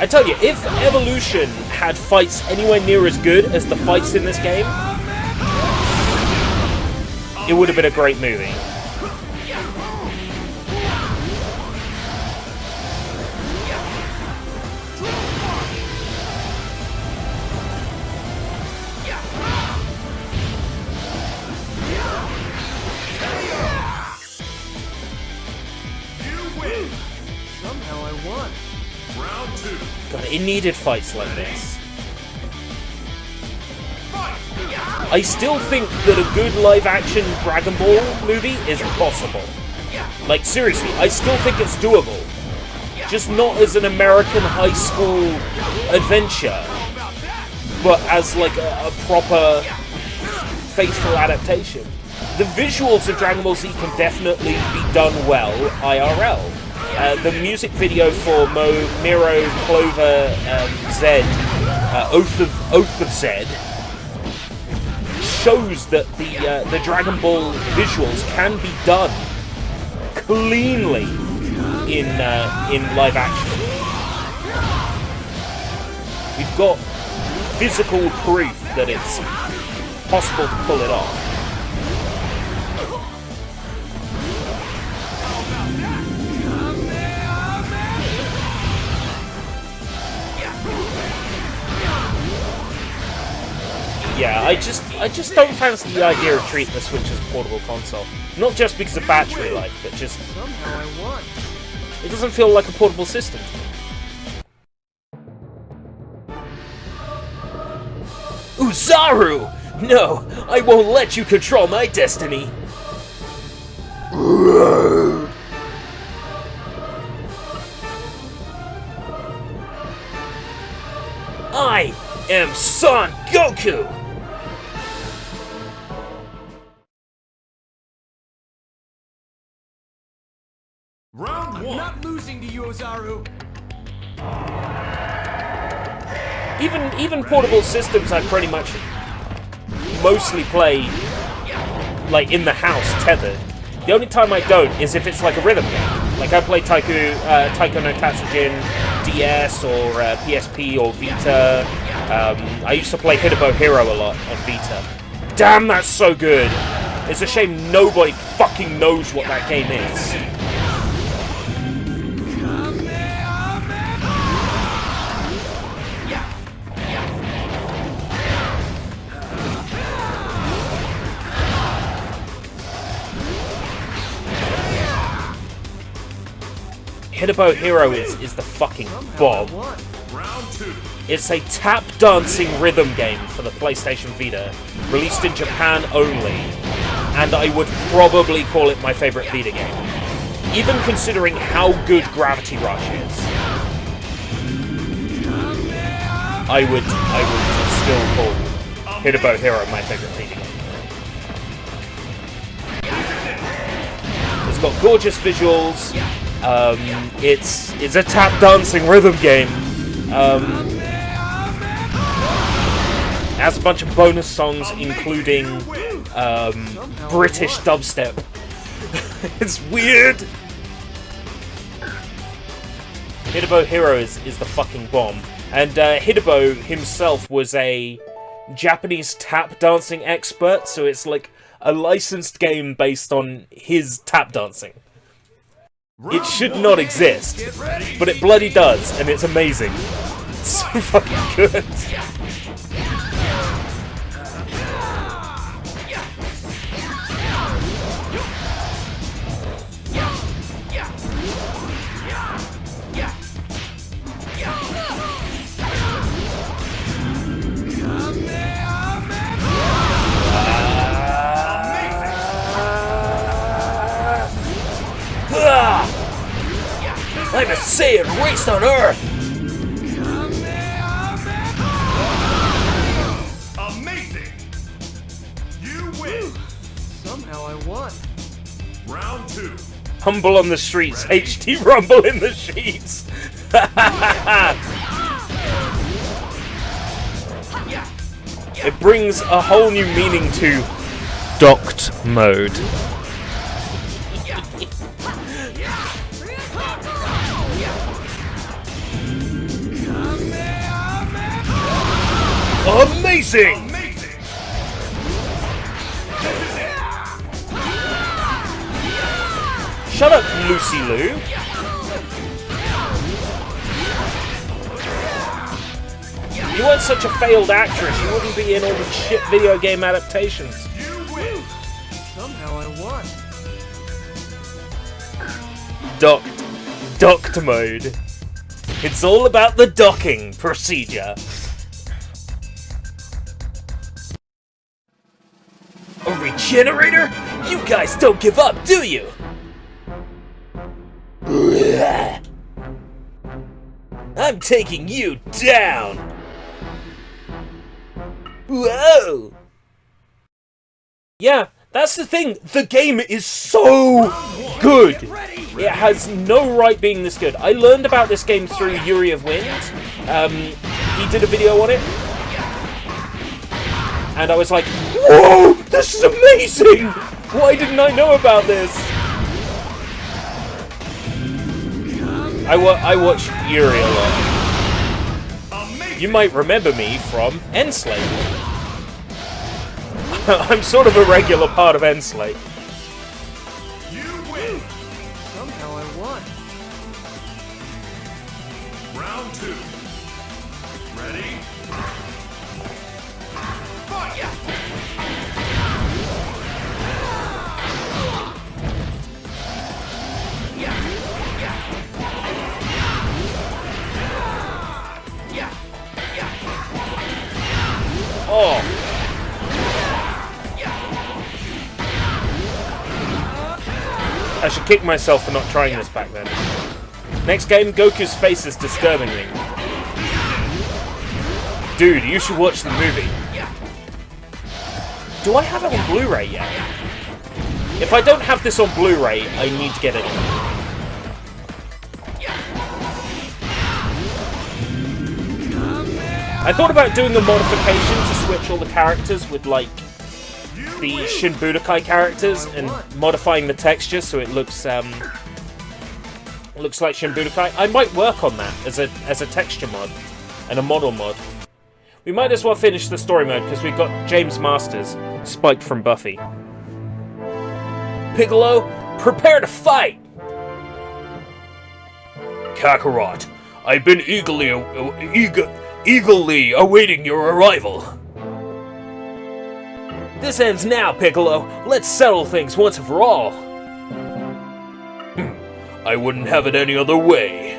I tell you, if Evolution had fights anywhere near as good as the fights in this game, it would have been a great movie. You win. Somehow I won. Round two. God, it needed fights like this. Fight. I still think that a good live-action Dragon Ball movie is possible. Like, seriously, I still think it's doable. Just not as an American high school adventure, but as, like, a proper, faithful adaptation. The visuals of Dragon Ball Z can definitely be done well IRL. The music video for Miro, Clover, Zed, Oath of Zed, shows that the Dragon Ball visuals can be done cleanly in live action. We've got physical proof that it's possible to pull it off. yeah, I just don't fancy the idea of treating the Switch as a portable console. Not just because of battery life, but just Somehow I won. it doesn't feel like a portable system to me. Uzaru! No, I won't let you control my destiny. I am Son Goku! Round one. Not losing to you, Ozaru. Even portable systems I pretty much mostly play like in the house tethered. The only time I don't is if it's like a rhythm game. Like I play Taiko no Tatsujin DS or PSP or Vita. I used to play Hitabo Hero a lot on Vita. Damn, that's so good! It's a shame nobody fucking knows what that game is. Hitabo Hero is the fucking bomb. Round two. It's a tap dancing rhythm game for the PlayStation Vita, released in Japan only, and I would probably call it my favorite Vita game, even considering how good Gravity Rush is. I would still call Hitabo Hero my favorite Vita game. It's got gorgeous visuals. It's a tap dancing rhythm game. Has a bunch of bonus songs, including British dubstep. It's weird. Hitabo Hero is the fucking bomb, and Hitabo himself was a Japanese tap dancing expert, so it's like a licensed game based on his tap dancing. It should not exist, but it bloody does, and it's amazing. It's so fucking good. I'm a Saiyan raised on Earth! Amazing! You win! Somehow I won. Round two. Humble on the streets, HD rumble in the sheets! It brings a whole new meaning to docked mode. Amazing! Amazing! Shut up, Lucy Lou. If you weren't such a failed actress, you wouldn't be in all the shit video game adaptations. You win! Somehow I won. Docked mode. It's all about the docking procedure. A regenerator? You guys don't give up, do you? I'm taking you down! Whoa! Yeah, that's the thing. The game is so good. It has no right being this good. I learned about this game through Yuri of Wind. He did a video on it. And I was like, whoa, this is amazing! Why didn't I know about this? I watch Yuri a lot. You might remember me from Enslave. I'm sort of a regular part of Enslave. You win! Somehow I won. Round two. Ready? Fight! I should kick myself for not trying this back then. Next game, Goku's face is disturbing me. Dude, you should watch the movie. Do I have it on Blu-ray yet? If I don't have this on Blu-ray, I need to get it. I thought about doing a modification to switch all the characters with, like, the Shin Budokai characters and modifying the texture so it looks like Shin Budokai. I might work on that as a texture mod and a model mod. We might as well finish the story mode because we've got James Masters, Spike from Buffy. Piccolo, prepare to fight! Kakarot, I've been eagerly awaiting your arrival. This ends now, Piccolo. Let's settle things once and for all. I wouldn't have it any other way.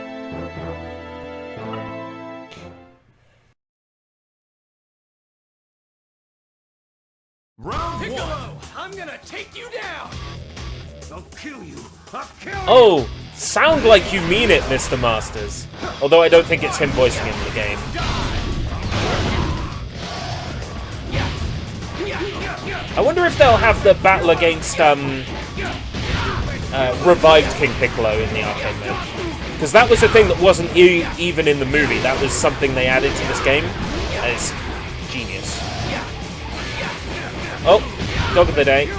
Round Piccolo, one. I'm gonna take you down. I'll kill you. I'll kill you. Oh, sound like you mean it, Mr. Masters. Although I don't think it's him voicing it in the game. I wonder if they'll have the battle against revived King Piccolo in the arcade mode. Because that was a thing that wasn't even in the movie. That was something they added to this game. And it's genius. Oh, dog of the day.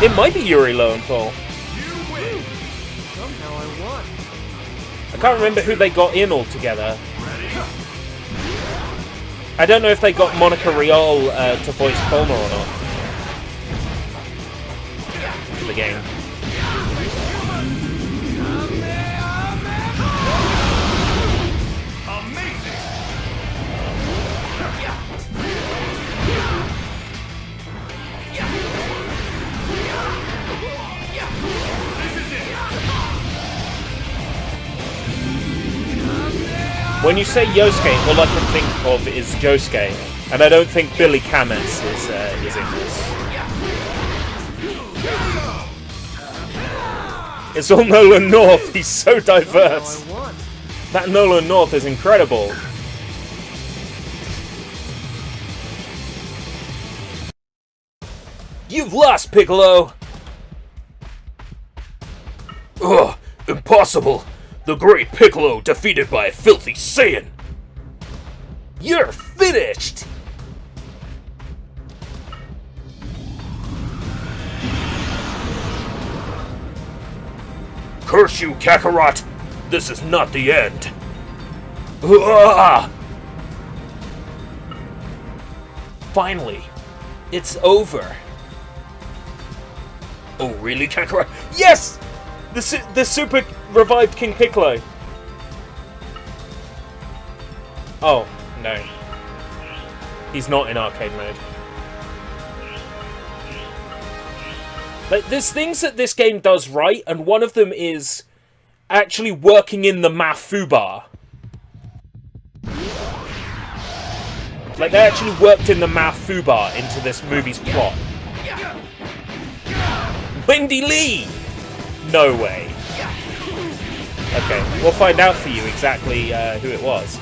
It might be Yuri Lowenthal. Somehow I won. I can't remember who they got in altogether. I don't know if they got Monica Rial to voice Bulma or not. For the game. When you say Yosuke, all I can think of is Josuke, and I don't think Billy Kamets is in this. It's all Nolan North, he's so diverse. That Nolan North is incredible. You've lost, Piccolo! Ugh, impossible! The great Piccolo defeated by a filthy Saiyan! You're finished! Curse you, Kakarot! This is not the end! Uah! Finally, it's over. Oh, really, Kakarot? Yes! The super revived King Piccolo. Oh, no. He's not in arcade mode. Like, there's things that this game does right, and one of them is actually working in the Mafu bar. Like, they actually worked in the Mafu bar into this movie's plot. Wendy Lee! No way. Okay, we'll find out for you exactly who it was.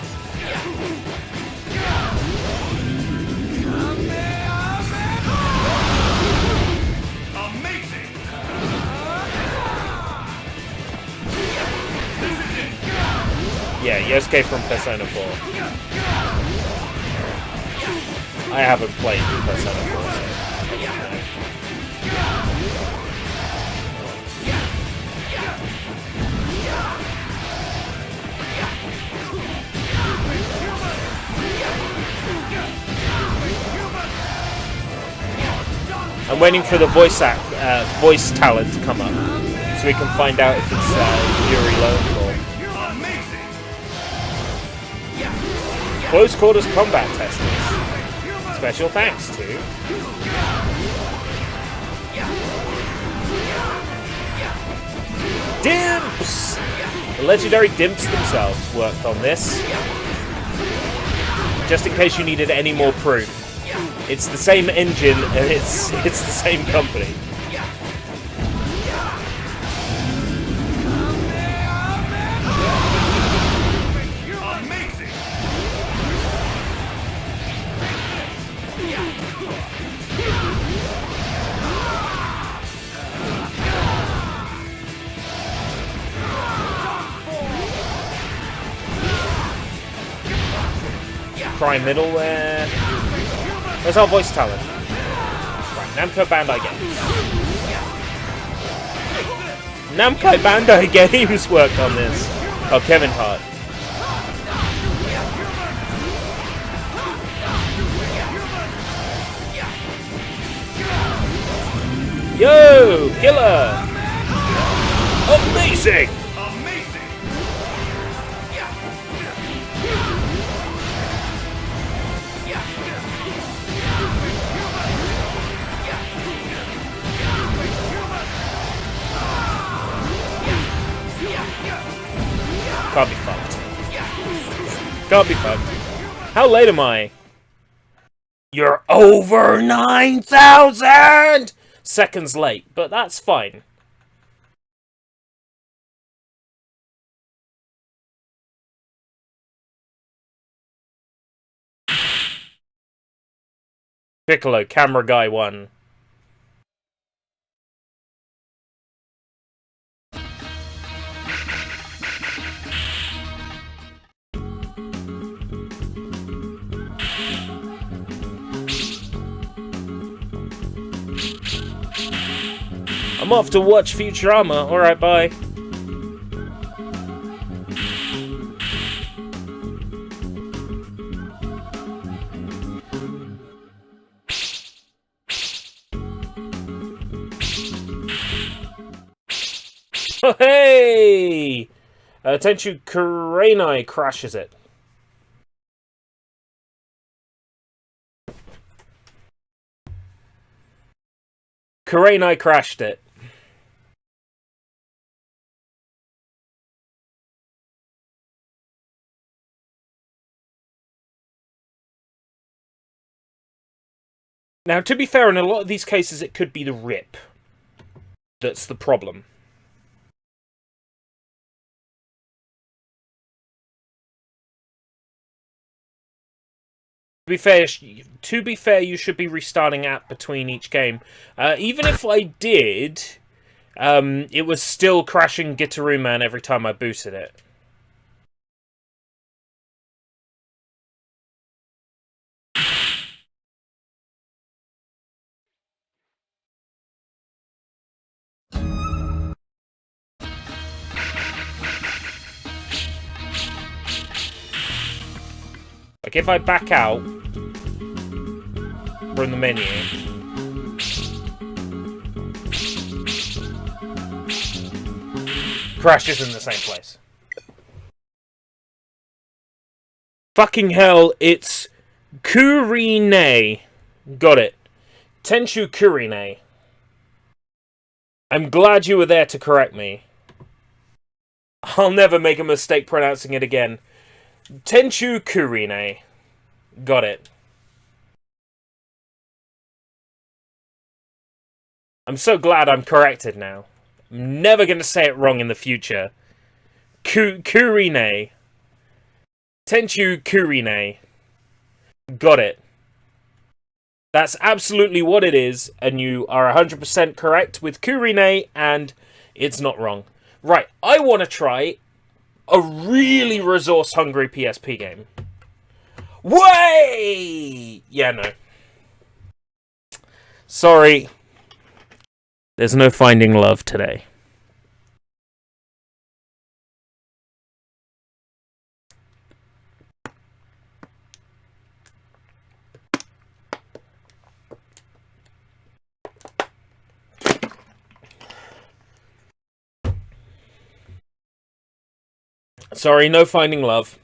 Amazing! Yeah, Yosuke from Persona 4. I haven't played Persona 4, so... I'm waiting for the voice talent to come up, so we can find out if it's Yuri Lowenthal. close quarters combat testers. Special thanks to Dimps! The legendary Dimps themselves worked on this. Just in case you needed any more proof. It's the same engine and it's the same company. Prime middleware. Where's our voice talent? Right, Namco Bandai Games. Namco Bandai Games worked on this. Oh, Kevin Hart. Yo, killer! Amazing! Can't be fucked. Can't be fucked. How late am I? You're over 9,000 seconds late, but that's fine. Piccolo, camera guy 1. I'm off to watch Futurama. Alright, bye. Oh, hey! Tenchu Kurenai crashes it. Kurenai crashed it. Now, to be fair, in a lot of these cases, it could be the rip that's the problem. To be fair, you should be restarting app between each game. Even if I did, it was still crashing Gitaroo Man every time I booted it. Like, if I back out from the menu, crashes in the same place. Fucking hell, it's Kurine. Got it. Tenchu Kurine. I'm glad you were there to correct me. I'll never make a mistake pronouncing it again. Tenchu Kurine. Got it. I'm so glad I'm corrected now. I'm never going to say it wrong in the future. Kurine. Tenchu Kurine. Got it. That's absolutely what it is, and you are 100% correct with Kurine, and it's not wrong. Right, I want to try a really resource-hungry PSP game. Way! Yeah, no. Sorry. There's no finding love today. Sorry, no finding love.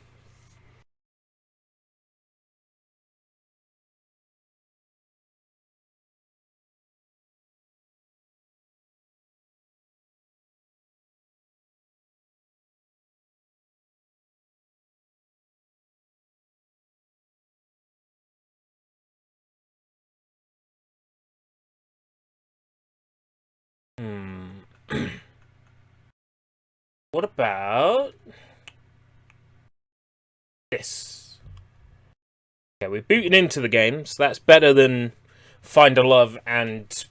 What about this? Okay, we're booting into the game, so that's better than Find a Love and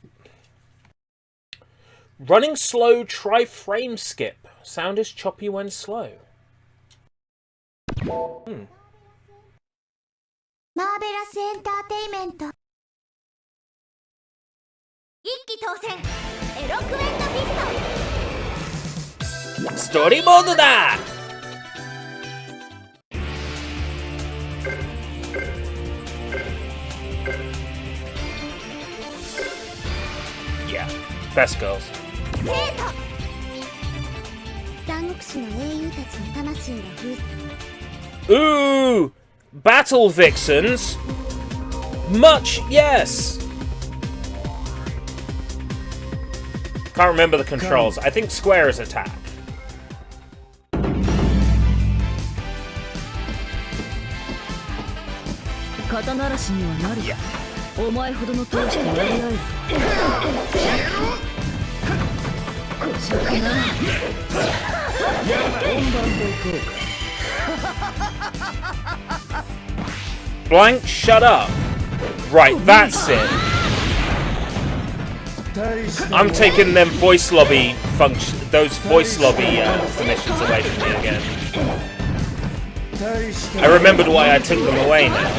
running slow. Try frame skip. Sound is choppy when slow. Marvelous Entertainment. 一気当選エロクエントピストン。ストーリーモードだ。Yeah, best girls. 生徒三国志の英雄たちの魂が封 Ooh, battle vixens. Much, yes. Can't remember the controls. I think square is attack. 肩慣らしにはなる。お前ほどの投資とやり合える。こしゃくな。本番でいこうか。 Blank, shut up. Right, that's it. I'm taking them voice lobby those voice lobby permissions away from me again. I remembered why I took them away now.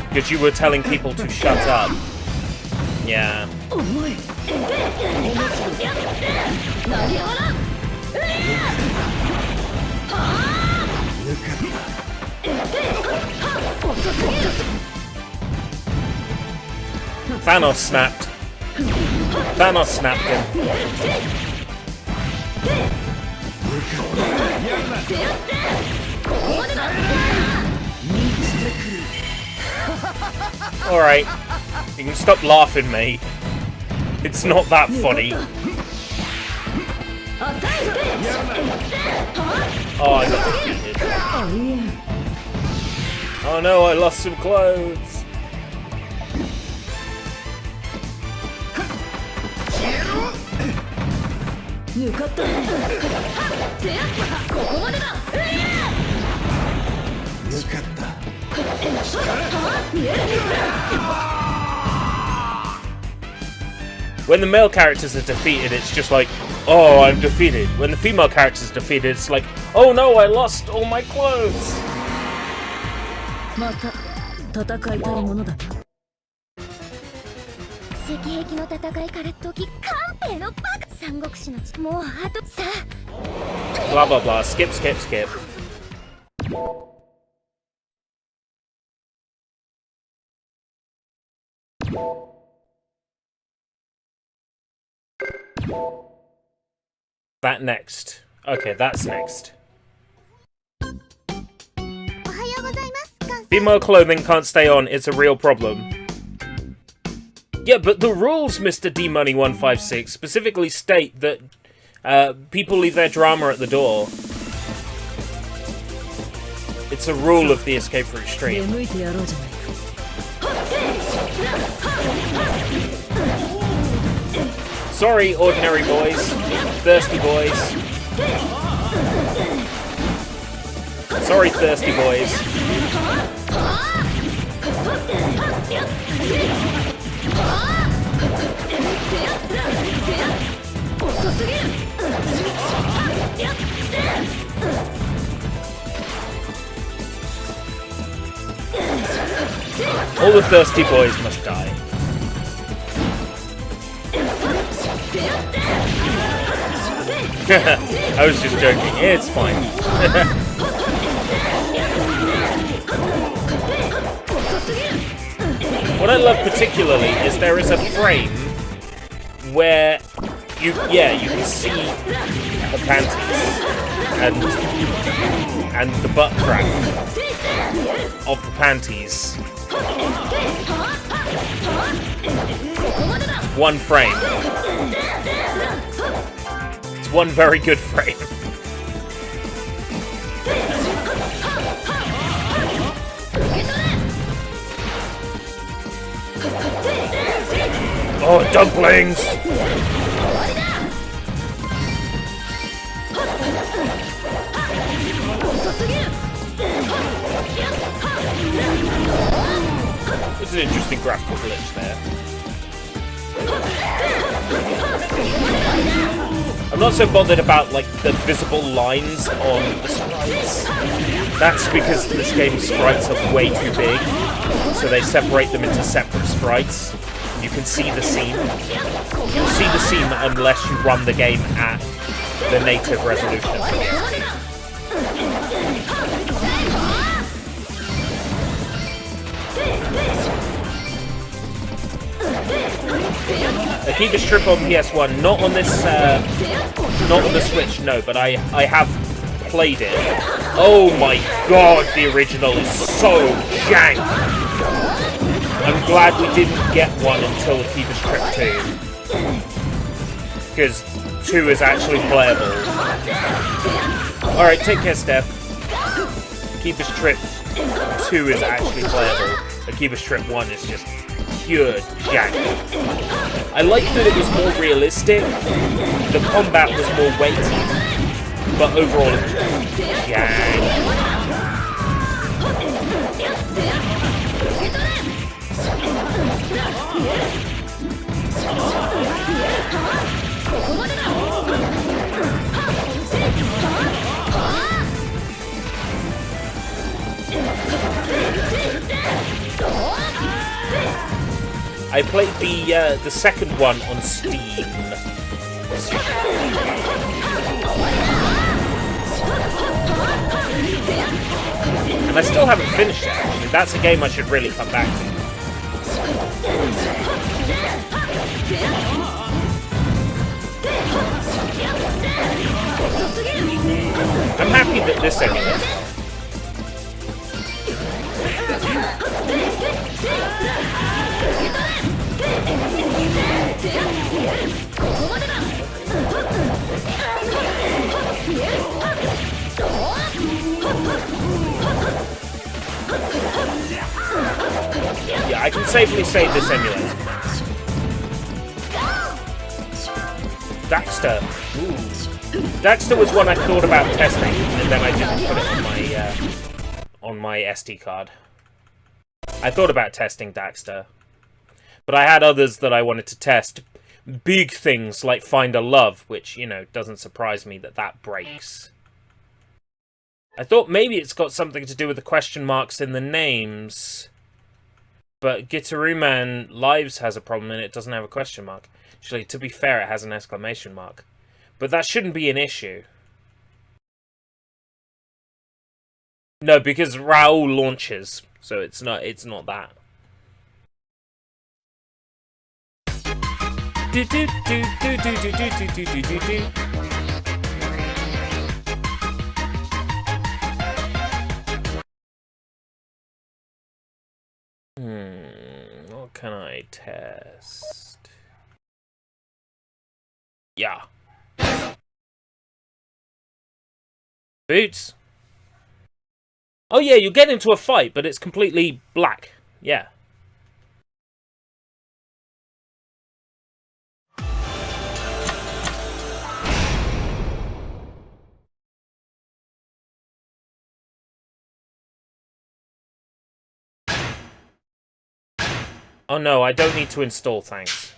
Because you were telling people to shut up. Yeah. Thanos snapped. Thanos snapped him. Alright. You can stop laughing, mate. It's not that funny. Oh, I got defeated. Oh no, I lost some clothes. When the male characters are defeated, it's just like, oh, I'm defeated. When the female character is defeated, it's like, oh no, I lost all my clothes. また戦いたいものだ。石壁の戦いから時官兵のバカ三国志のもうあとさ Blah blah blah. Skip, skip, skip. That next. Okay, that's next. おはようございます。 Female clothing can't stay on. It's a real problem. Yeah, but the rules, Mr. D-Money156, specifically state that people leave their drama at the door. It's a rule of the Escape Route stream. Sorry, ordinary boys. Thirsty boys. Sorry, thirsty boys. All the thirsty boys must die. I was just joking. It's fine. What I love particularly is there is a frame where you can see the panties and the butt crack of the panties. One frame. It's one very good frame. Oh, dumplings! It's an interesting graphical glitch there. I'm not so bothered about like the visible lines on the sprites. That's because this game's sprites are way too big, so they separate them into separate sprites. You can see the seam. You'll see the seam unless you run the game at the native resolution. Akiba Strip on PS1, not on this, not on the Switch, no, but I have played it. Oh my god, the original is so jank! I'm glad we didn't get one until Akiba Strip 2. Because 2 is actually playable. Alright, take care, Steph. Akiba Strip 2 is actually playable. Akiba Strip 1 is just pure jank. I liked that it was more realistic, the combat was more weighty, but overall it was jank. I played the second one on Steam. And I still haven't finished it, actually. That's a game I should really come back to. I'm happy that this emulates. Yeah, I can safely say this emulates. Daxter. Ooh. Daxter was one I thought about testing, and then I didn't put it on my SD card. I thought about testing Daxter, but I had others that I wanted to test. Big things like Find a Love, which, you know, doesn't surprise me that breaks. I thought maybe it's got something to do with the question marks in the names. But Gitaruman Lives has a problem and it doesn't have a question mark. Actually, to be fair, it has an exclamation mark. But that shouldn't be an issue. No, because Raoul launches, so it's not that. What can I test? Yeah. Boots. Oh yeah, you get into a fight, but it's completely black. Yeah. Oh no, I don't need to install, thanks.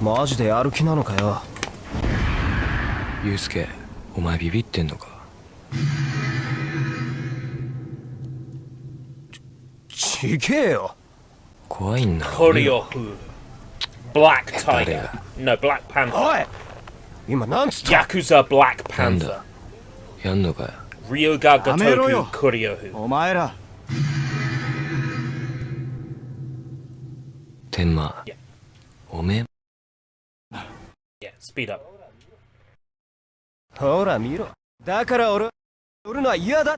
マジでやる気なのかよ。ユウスケ、お前ビビってんのか。ちげえよ。怖いんだ。Koryohu. Black Tiger. No, Black Panther. おい。今なんつった。Yakuza Black Panther. やんのかよ。Ryoga Gotoku Koryohu. お前ら。天馬。おめえ Speed up. ほら見ろ。だから俺乗るのは嫌だ。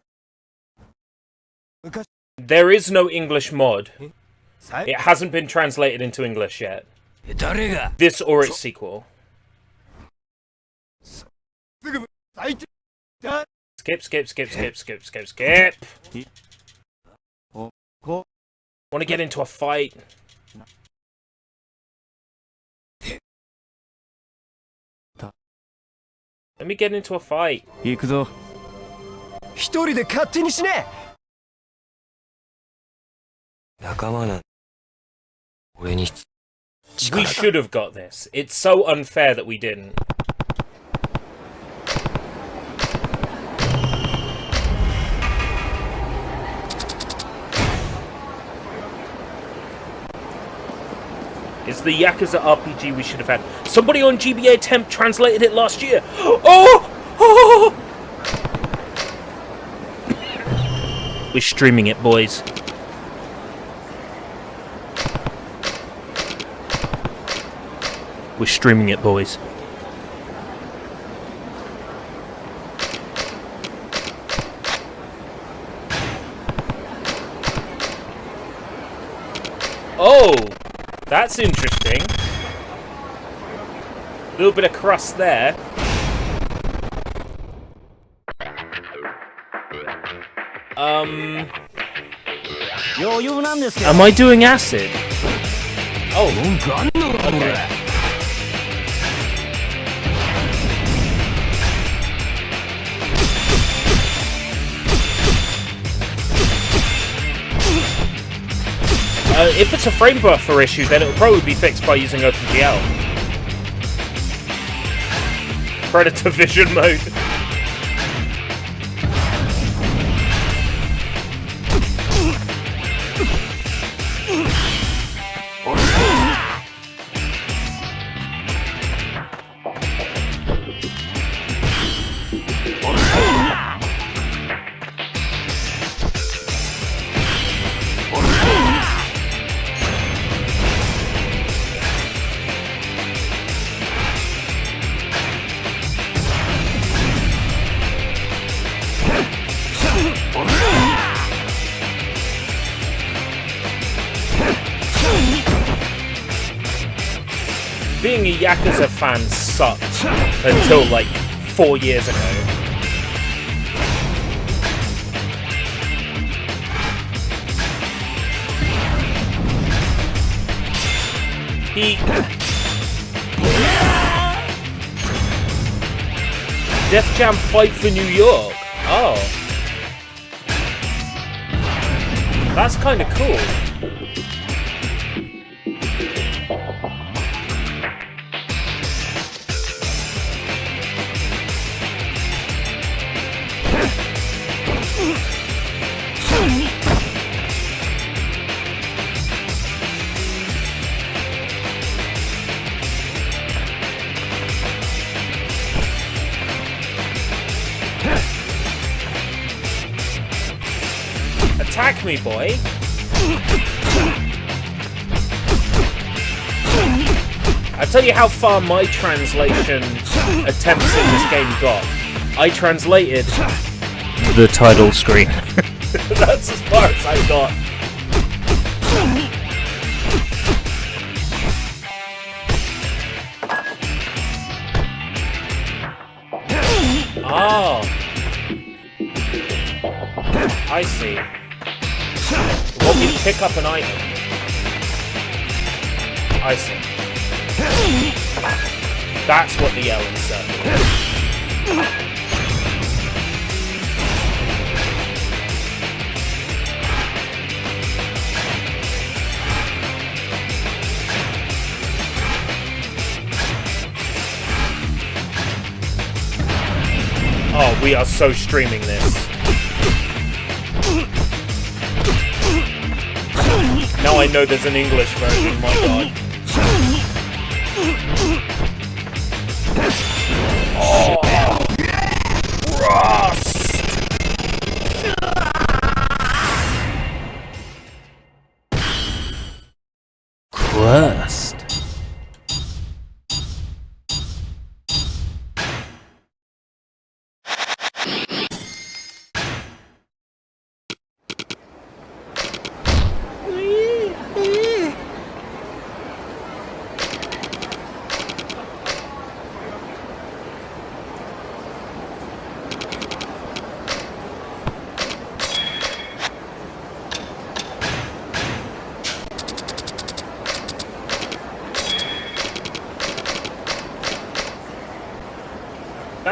昔 There is no English mod. It hasn't been translated into English yet. 誰が This or its sequel. すぐ最低だ。 Skip, skip, skip, skip, skip, skip, skip. Want to get into a fight? Let me get into a fight. 行くぞ。一人で勝手にしね。仲間なん。俺に We should have got this. It's so unfair that we didn't. It's the Yakuza RPG we should have had. Somebody on GBA Temp translated it last year. Oh! Oh! We're streaming it, boys. We're streaming it, boys. Oh! That's interesting. A little bit of crust there. Am I doing acid? Oh. Okay. If it's a frame buffer issue, then it will probably be fixed by using OpenGL. Predator vision mode. Being a Yakuza fan sucked until like 4 years ago. Def Jam Fight for New York. Oh. That's kind of cool. Attack me, boy. I'll tell you how far my translation attempts in this game got. I translated the title screen. That's as far as I got. Oh. I see. Want me to pick up an item? I see. That's what the Ellen said. Oh, we are so streaming this. Now I know there's an English version, my god. Oh! Rust! Crust.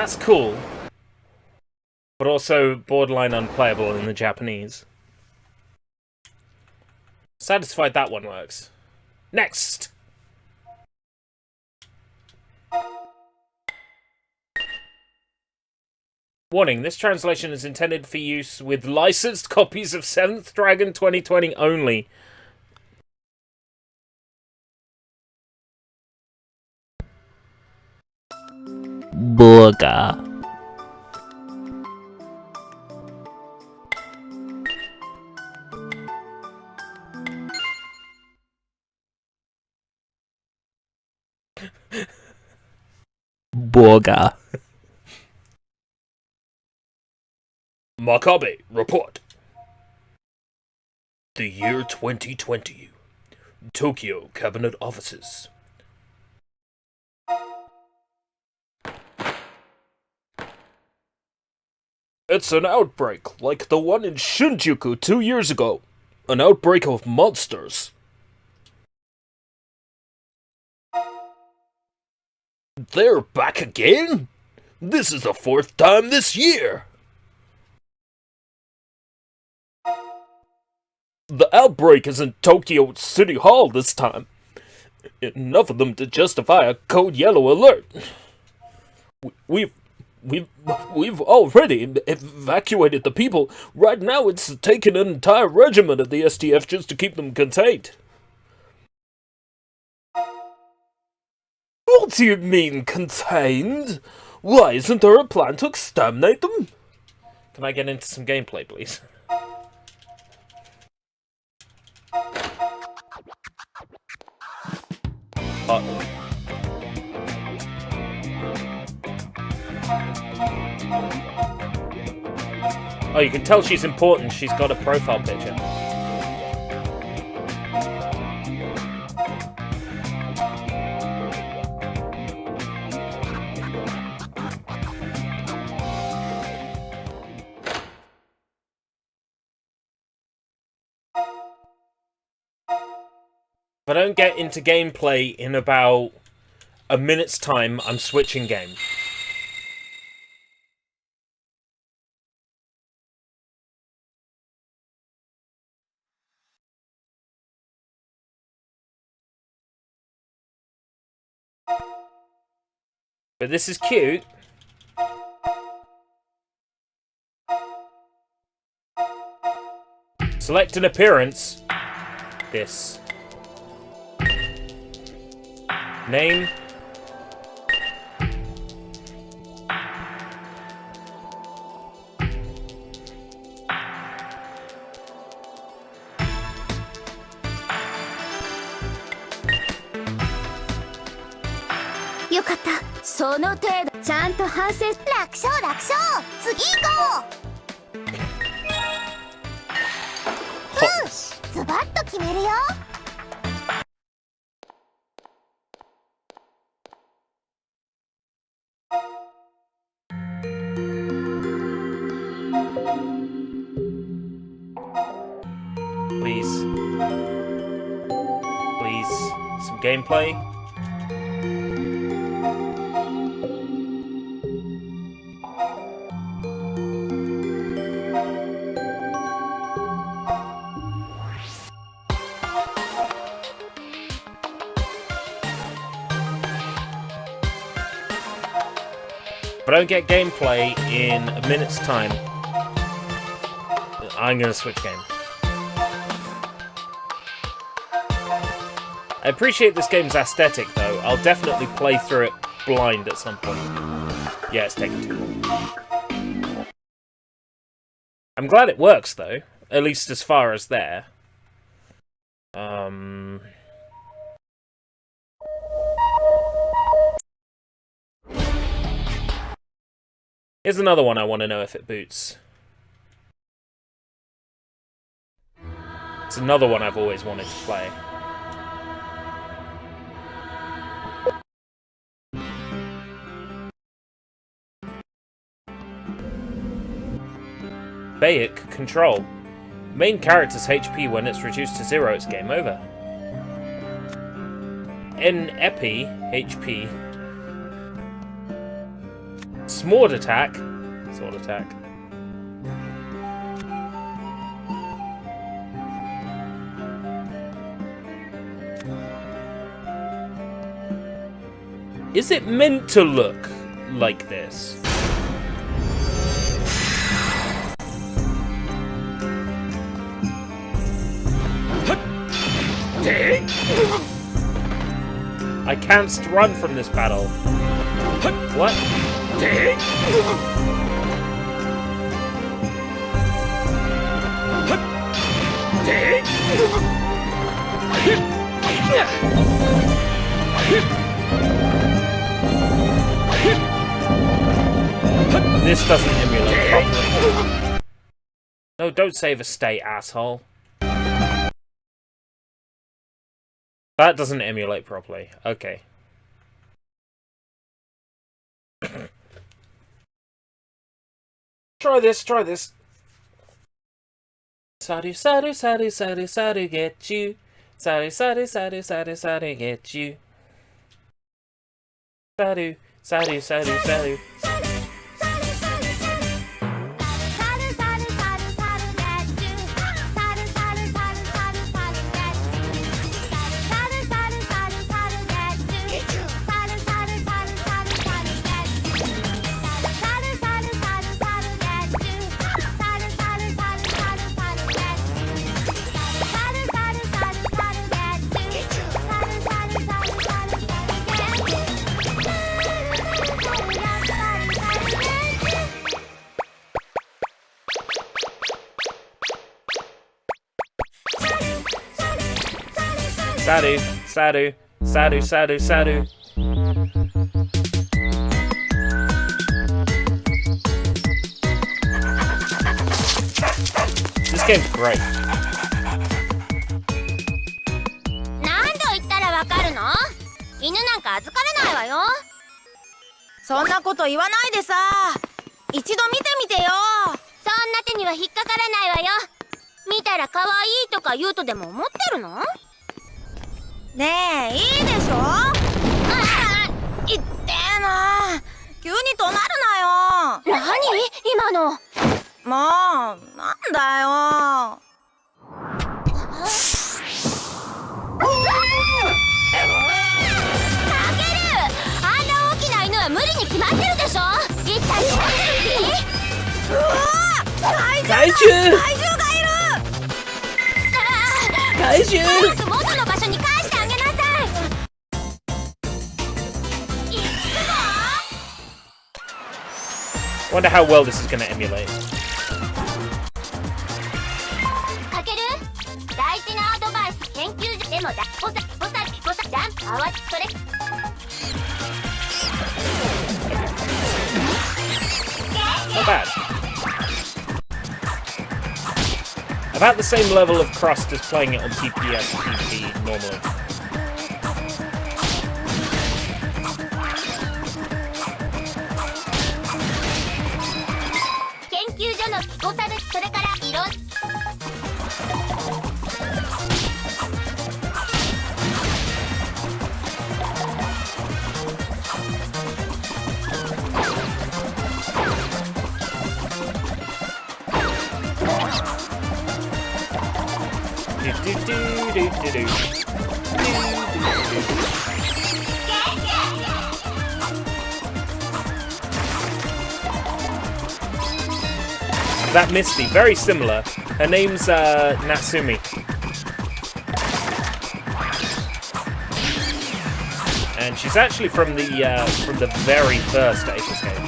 That's cool. But also borderline unplayable in the Japanese. Satisfied that one works. Next! Warning, this translation is intended for use with licensed copies of 7th Dragon 2020 only. Burger. Burger. Makabe, report. The year 2020. Tokyo Cabinet Offices. It's an outbreak, like the one in Shinjuku 2 years ago. An outbreak of monsters. They're back again? This is the 4th time this year! The outbreak is in Tokyo City Hall this time. Enough of them to justify a code yellow alert. We've already evacuated the people. Right now it's taken an entire regiment of the STF just to keep them contained. What do you mean, contained? Why isn't there a plan to exterminate them? Can I get into some gameplay, please? Oh, you can tell she's important. She's got a profile picture. If I don't get into gameplay in about a minute's time, I'm switching game. But this is cute. Select an appearance. This. Name. Yokata. その程度。ちゃんと反省。楽勝楽勝。次行こう。よし。ズバッと決めるよ。Please. Please. Some gameplay. If I don't get gameplay in a minute's time, I'm gonna switch game. I appreciate this game's aesthetic, though. I'll definitely play through it blind at some point. Yeah, it's taking too long. I'm glad it works, though. At least as far as there. Here's another one I want to know if it boots. It's another one I've always wanted to play. Bayic control. Main character's HP when it's reduced to 0, it's game over. NeXt HP. Sword attack. Sword attack. Is it meant to look like this? I can't run from this battle. What? This doesn't emulate properly. No, don't save a state, asshole. That doesn't emulate properly. Okay. Try this, try this. Sadu, sadu, sadu, sadu, sadu, get you. Sadu, sadu, sadu, sadu, sadu, get you. Sadu, sadu, sadu, sadu. Sadu, sadu, sadu, sadu, sadu. This game's great. 何度言ったらわかるの？犬なんか預かれないわよ。そんなこと言わないでさ。一度見てみてよ。そんな手には引っかからないわよ。見たら可愛いとか言うとでも思ってるの？ねえ、いいでしょ？いってえな。急に怒鳴るなよ。何？今の。もう、なんだよ。タケル！あんな大きな犬は無理に決まってるでしょ？一体どうする気？うわ！怪獣がいる！怪獣！早く元の場所に返してあげなさい。Wonder how well this is going to emulate. かける？大事なアドバイス研究所でもだ。ボサジャンプあわそれ。Not bad. About the same level of crust as playing it on PSP normally. That Misty, very similar. Her name's Natsumi. And she's actually from the very first Aces game.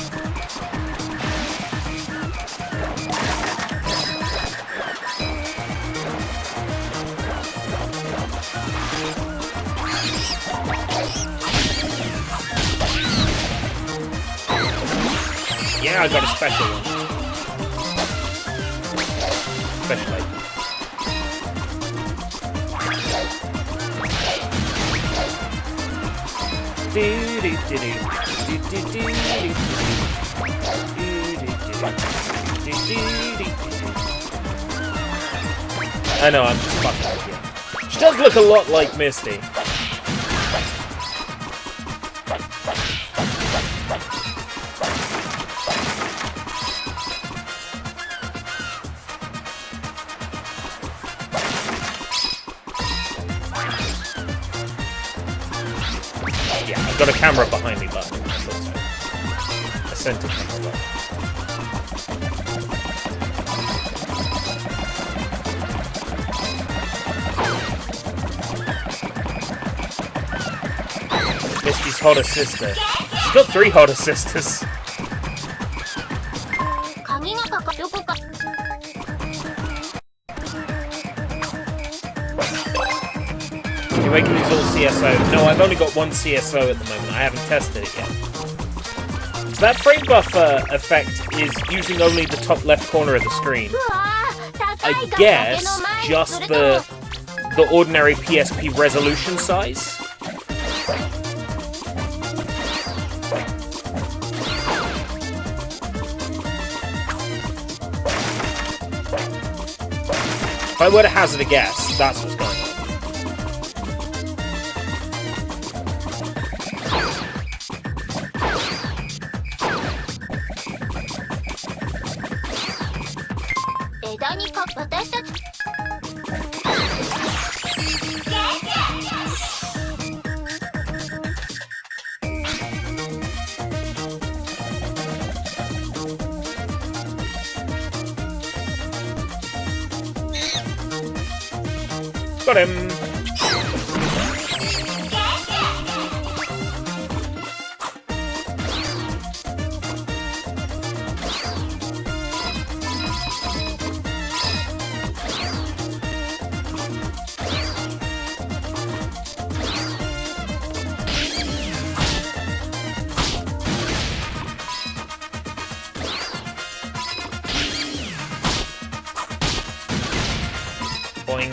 Yeah, I got a special one. Especially. I know, I'm just fucking with you. She does look a lot like Misty. got a camera behind me button. A center camera button. Misty's hotter sister. She's got 3 hotter sisters. You're making these all CSO. No, I've only got 1 CSO at the moment. I haven't tested it yet. So that frame buffer effect is using only the top left corner of the screen. I guess just the ordinary PSP resolution size. If I were to hazard a guess, that's what's going on. Got him! Boing.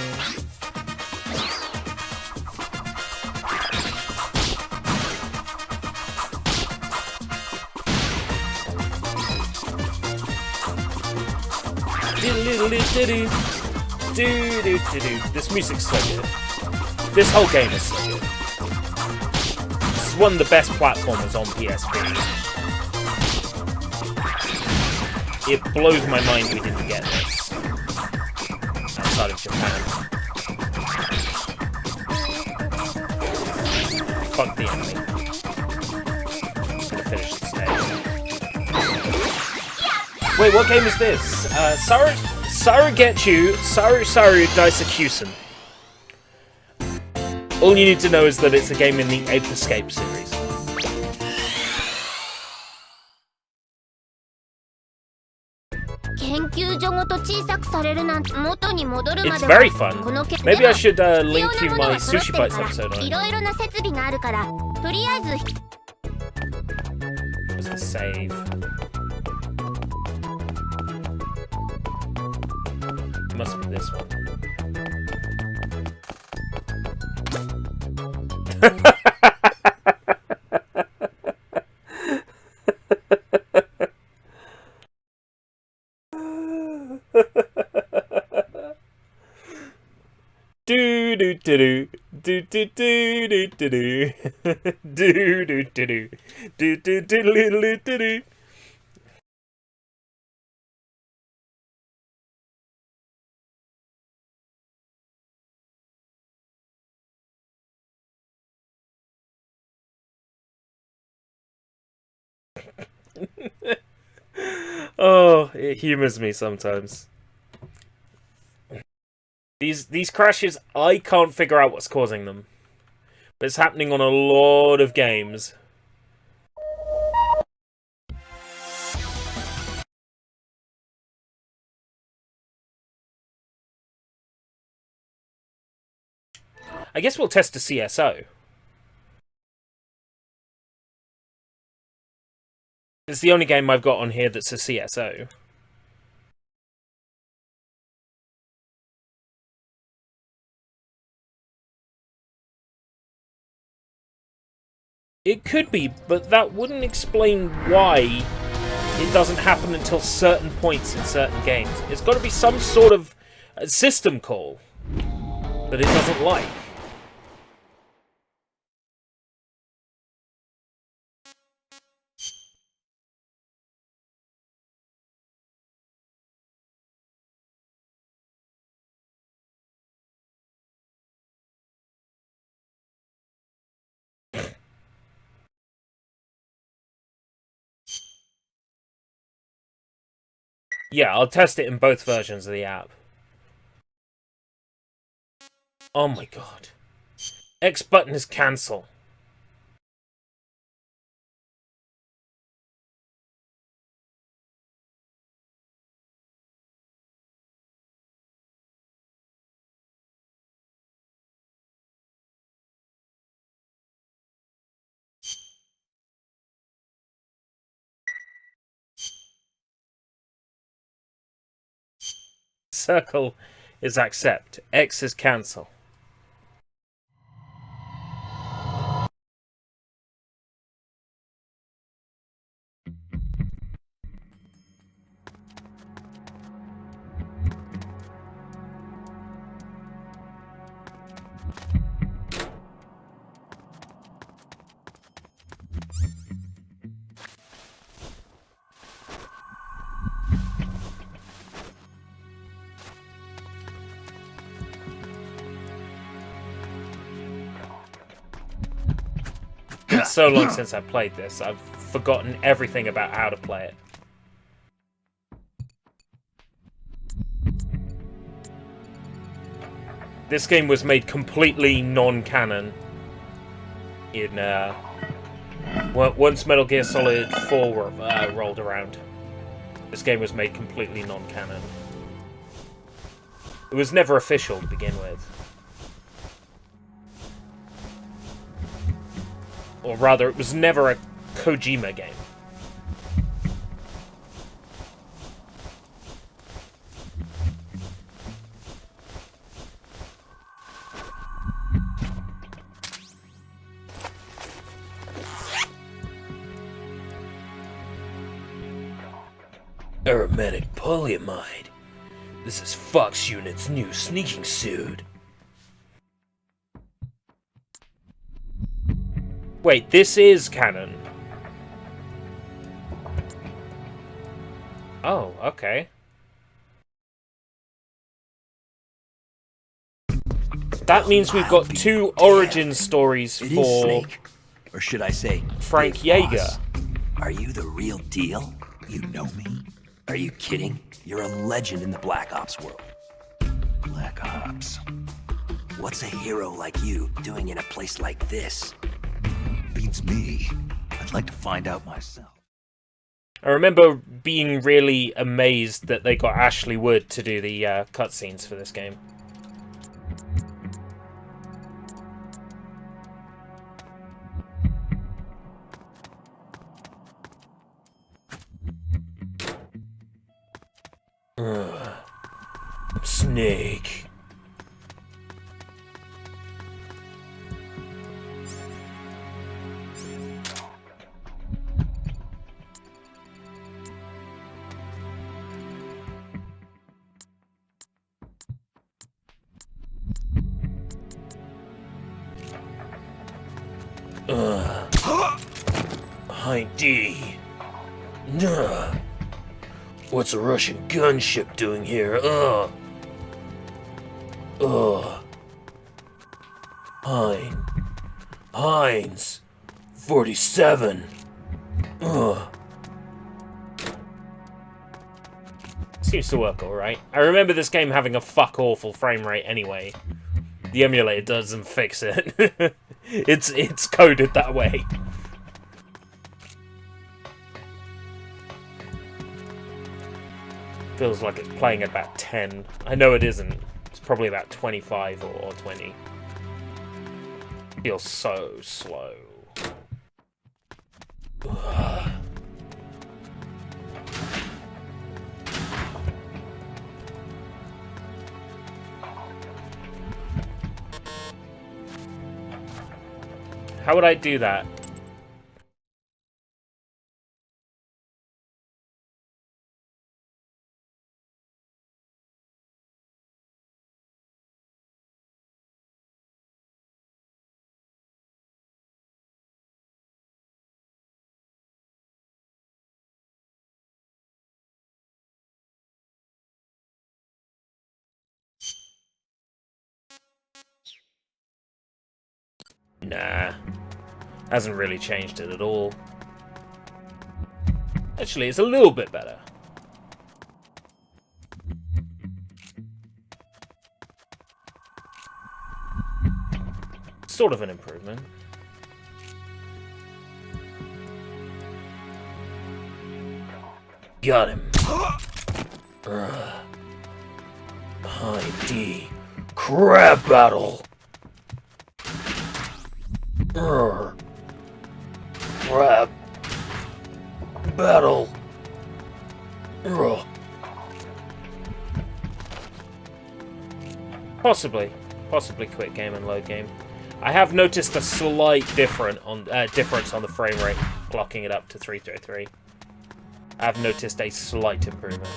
This music's so good. This whole game is so good. This is one of the best platformers on PSP. It blows my mind we didn't get this outside of Japan. Fuck the enemy. I'm just gonna finish the stage. Wait, what game is this? Saru Daisakusen. All you need to know is that it's a game in the Ape Escape series. It's very fun. Maybe I should link you my Sushi Bites episode on it. Where's the save? Must be this one. Do do do do do do do do do do do do do do do do. Oh, it humors me sometimes. These crashes, I can't figure out what's causing them. But it's happening on a lot of games. I guess we'll test a CSO. It's the only game I've got on here that's a CSO. It could be, but that wouldn't explain why it doesn't happen until certain points in certain games. It's got to be some sort of system call that it doesn't like. Yeah, I'll test it in both versions of the app. Oh my god. X button is cancel. Circle is accept. X is cancel. It's so long since I played this, I've forgotten everything about how to play it. This game was made completely non-canon in, once Metal Gear Solid 4 rolled around. This game was made completely non-canon. It was never official to begin with. Or rather, it was never a Kojima game. Aromatic polyamide. This is Fox Unit's new sneaking suit. Wait, this is canon. Oh, okay. That means we've got two origin stories for Snake, or should I say Frank Big Yeager. Boss. Are you the real deal? You know me? Are you kidding? You're a legend in the Black Ops world. Black Ops. What's a hero like you doing in a place like this? Beats me. I'd like to find out myself. I remember being really amazed that they got Ashley Wood to do the cutscenes for this game. Snake. Hind D. What's a Russian gunship doing here? Heinz. 47. Seems to work alright. I remember this game having a fuck-awful frame rate anyway. The emulator doesn't fix it. It's coded that way. Feels like it's playing at about 10. I know it isn't. It's probably about 25 or 20. Feels so slow. How would I do that? Nah. Hasn't really changed it at all. Actually, it's a little bit better. sort of an improvement. Got him. High D. Crab battle. Crab battle. Possibly quit game and load game. I have noticed a slight difference on the frame rate, clocking it up to 333. I've noticed a slight improvement.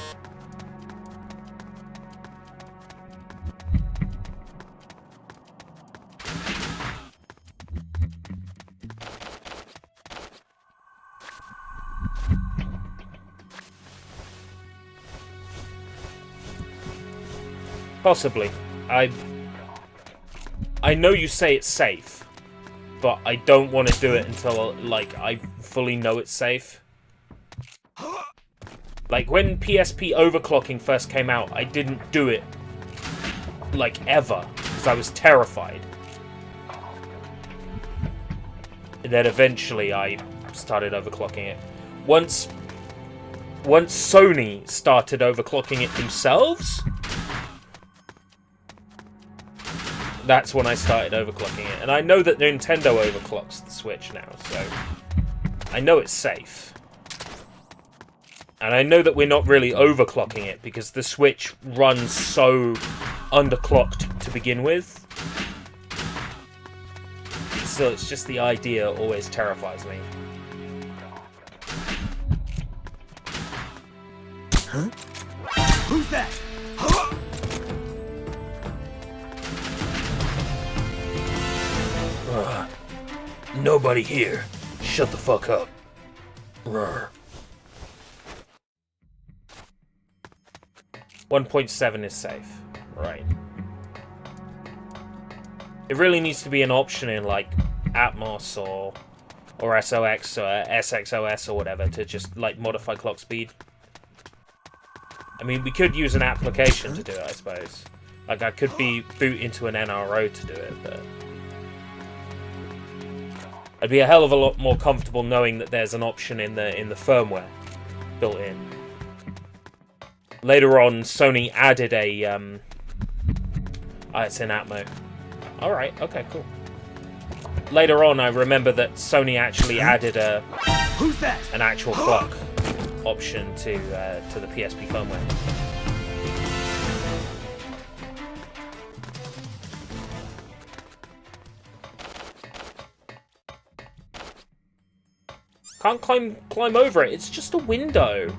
Possibly. I know you say it's safe, but I don't want to do it until, like, I fully know it's safe. Like, when PSP overclocking first came out, I didn't do it, like, ever, because I was terrified. And then eventually I started overclocking it. Once Sony started overclocking it themselves, that's when I started overclocking it. And I know that Nintendo overclocks the Switch now, so I know it's safe. And I know that we're not really overclocking it, because the Switch runs so underclocked to begin with. So it's just the idea always terrifies me. Huh? Who's that? Nobody here. Shut the fuck up. Roar. 1.7 is safe. Right. It really needs to be an option in, like, Atmos or SOX or SXOS or whatever to just, like, modify clock speed. I mean, we could use an application to do it, I suppose. Like, I could boot into an NRO to do it, but I'd be a hell of a lot more comfortable knowing that there's an option in the firmware built in. Later on, Sony added a it's in Atmo. Alright, okay, cool. Later on, I remember that Sony actually added an actual clock option to the PSP firmware. Can't climb over it. It's just a window.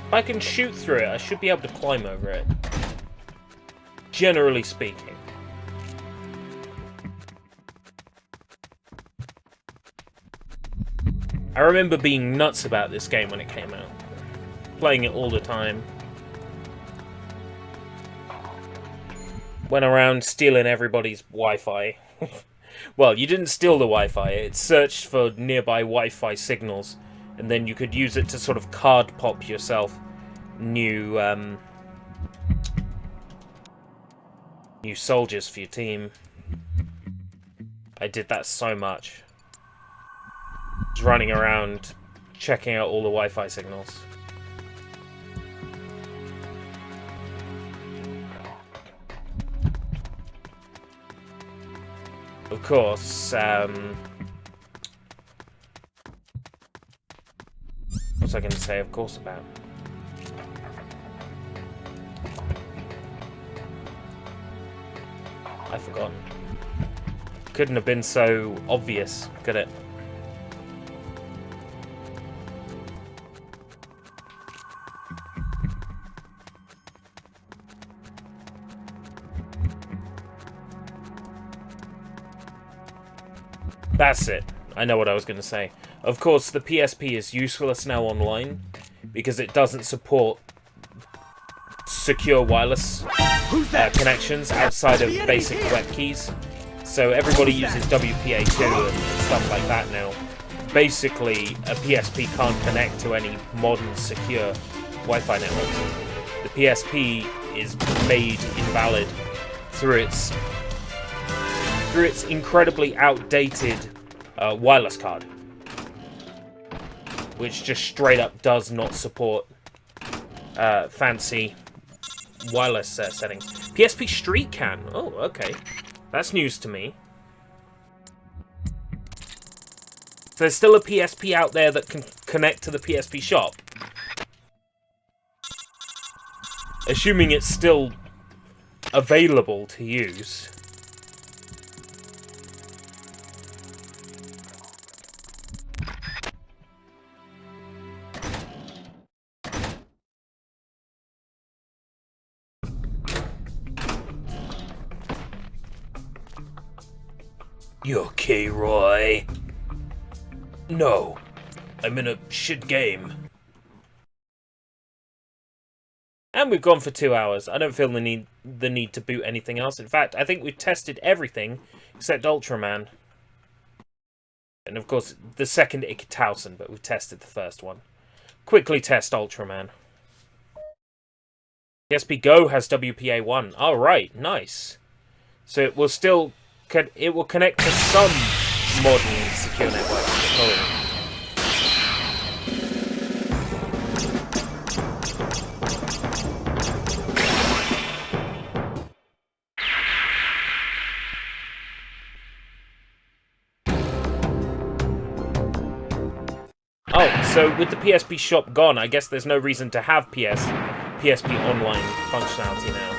If I can shoot through it, I should be able to climb over it. Generally speaking. I remember being nuts about this game when it came out. Playing it all the time. Went around stealing everybody's Wi-Fi. Well, you didn't steal the Wi-Fi, it searched for nearby Wi-Fi signals, and then you could use it to sort of card pop yourself new soldiers for your team. I did that so much. Just running around, checking out all the Wi-Fi signals. Of course, what's I going to say, of course, about? I've forgotten. Couldn't have been so obvious, could it? That's it. I know what I was going to say. Of course, the PSP is useless now online because it doesn't support secure wireless connections outside of basic web keys. So everybody uses WPA2 and stuff like that now. Basically, a PSP can't connect to any modern secure Wi-Fi networks. The PSP is made invalid through its incredibly outdated wireless card, which just straight up does not support fancy wireless settings. PSP Street can. Oh, okay. That's news to me. So there's still a PSP out there that can connect to the PSP shop. Assuming it's still available to use. You okay, Roy? No. I'm in a shit game. And we've gone for 2 hours. I don't feel the need to boot anything else. In fact, I think we've tested everything except Ultraman. And of course, the second Ikitausen, but we've tested the first one. Quickly test Ultraman. PSP Go has WPA1. Alright, nice. So it will still... It will connect to some modern secure networks. Oh, so with the PSP shop gone, I guess there's no reason to have PSP online functionality now.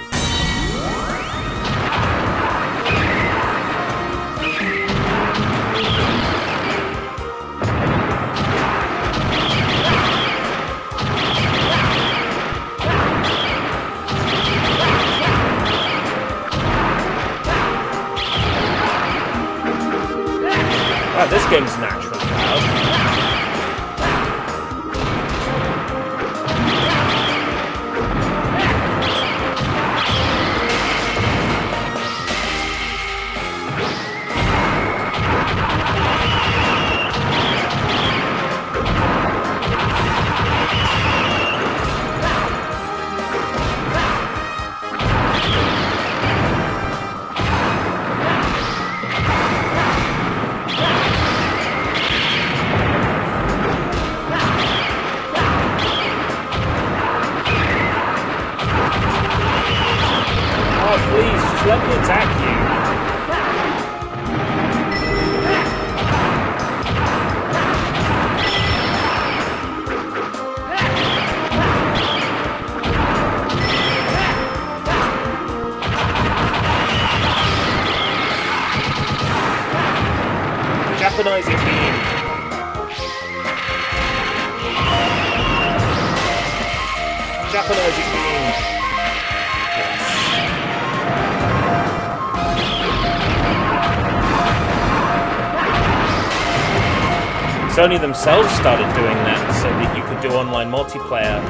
Wow, this game's naturally loud. Let me attack you. Japanizing beam. Japanizing beam. Sony themselves started doing that so that you could do online multiplayer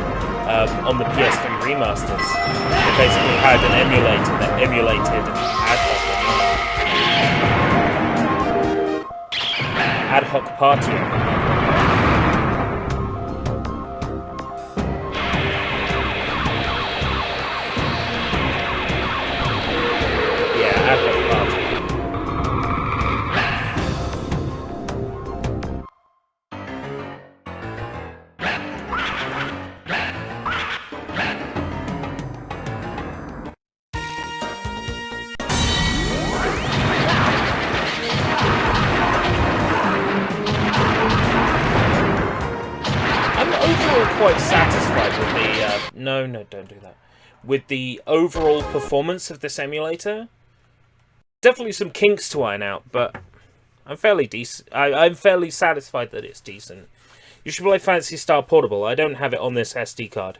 on the PS3 remasters. They basically had an emulator that emulated ad hoc party. Quite satisfied with the no, don't do that. With the overall performance of this emulator. Definitely some kinks to iron out, but I'm fairly decent. I'm fairly satisfied that it's decent. You should play Phantasy Star Portable. I don't have it on this SD card.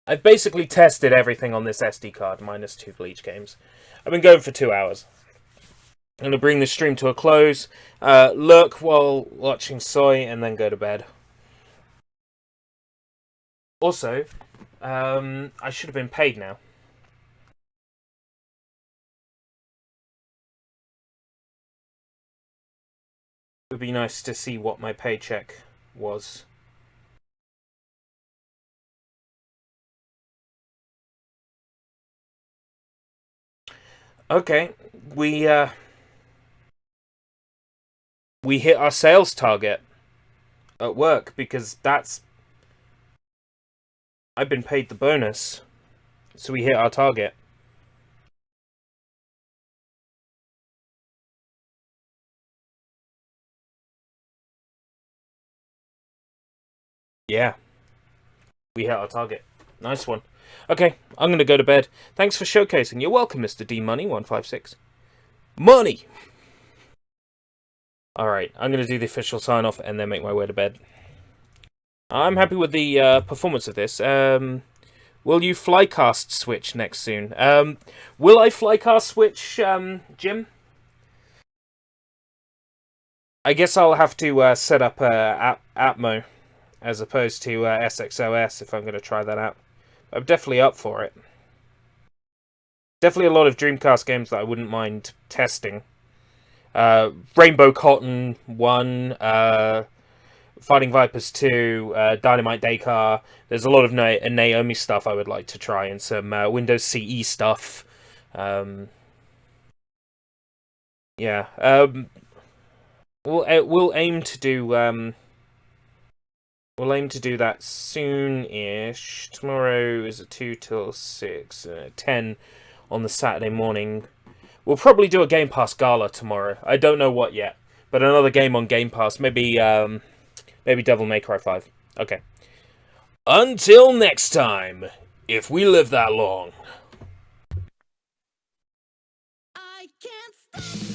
I've basically tested everything on this SD card, minus 2 Bleach games. I've been going for 2 hours. I'm going to bring the stream to a close, lurk while watching Soy, and then go to bed. Also, I should have been paid now. It would be nice to see what my paycheck was. Okay, we hit our sales target at work because I've been paid the bonus, so we hit our target. Yeah, we hit our target. Nice one. Okay, I'm gonna go to bed. Thanks for showcasing. You're welcome, Mr. D Money 156. Money. All right, I'm gonna do the official sign off and then make my way to bed. I'm happy with the performance of this. Will you flycast switch next soon? Will I flycast switch, Jim? I guess I'll have to set up Atmo as opposed to SXOS if I'm going to try that out. I'm definitely up for it. Definitely a lot of Dreamcast games that I wouldn't mind testing. Rainbow Cotton 1, Fighting Vipers 2, Dynamite Daycar. There's a lot of Naomi stuff I would like to try, and some Windows CE stuff. Yeah. We'll aim to do that soon-ish. Tomorrow is a 2 till 6, 10 on the Saturday morning. We'll probably do a Game Pass gala tomorrow. I don't know what yet, but another game on Game Pass. Maybe Devil May Cry 5. Okay. Until next time, if we live that long. I can't stop.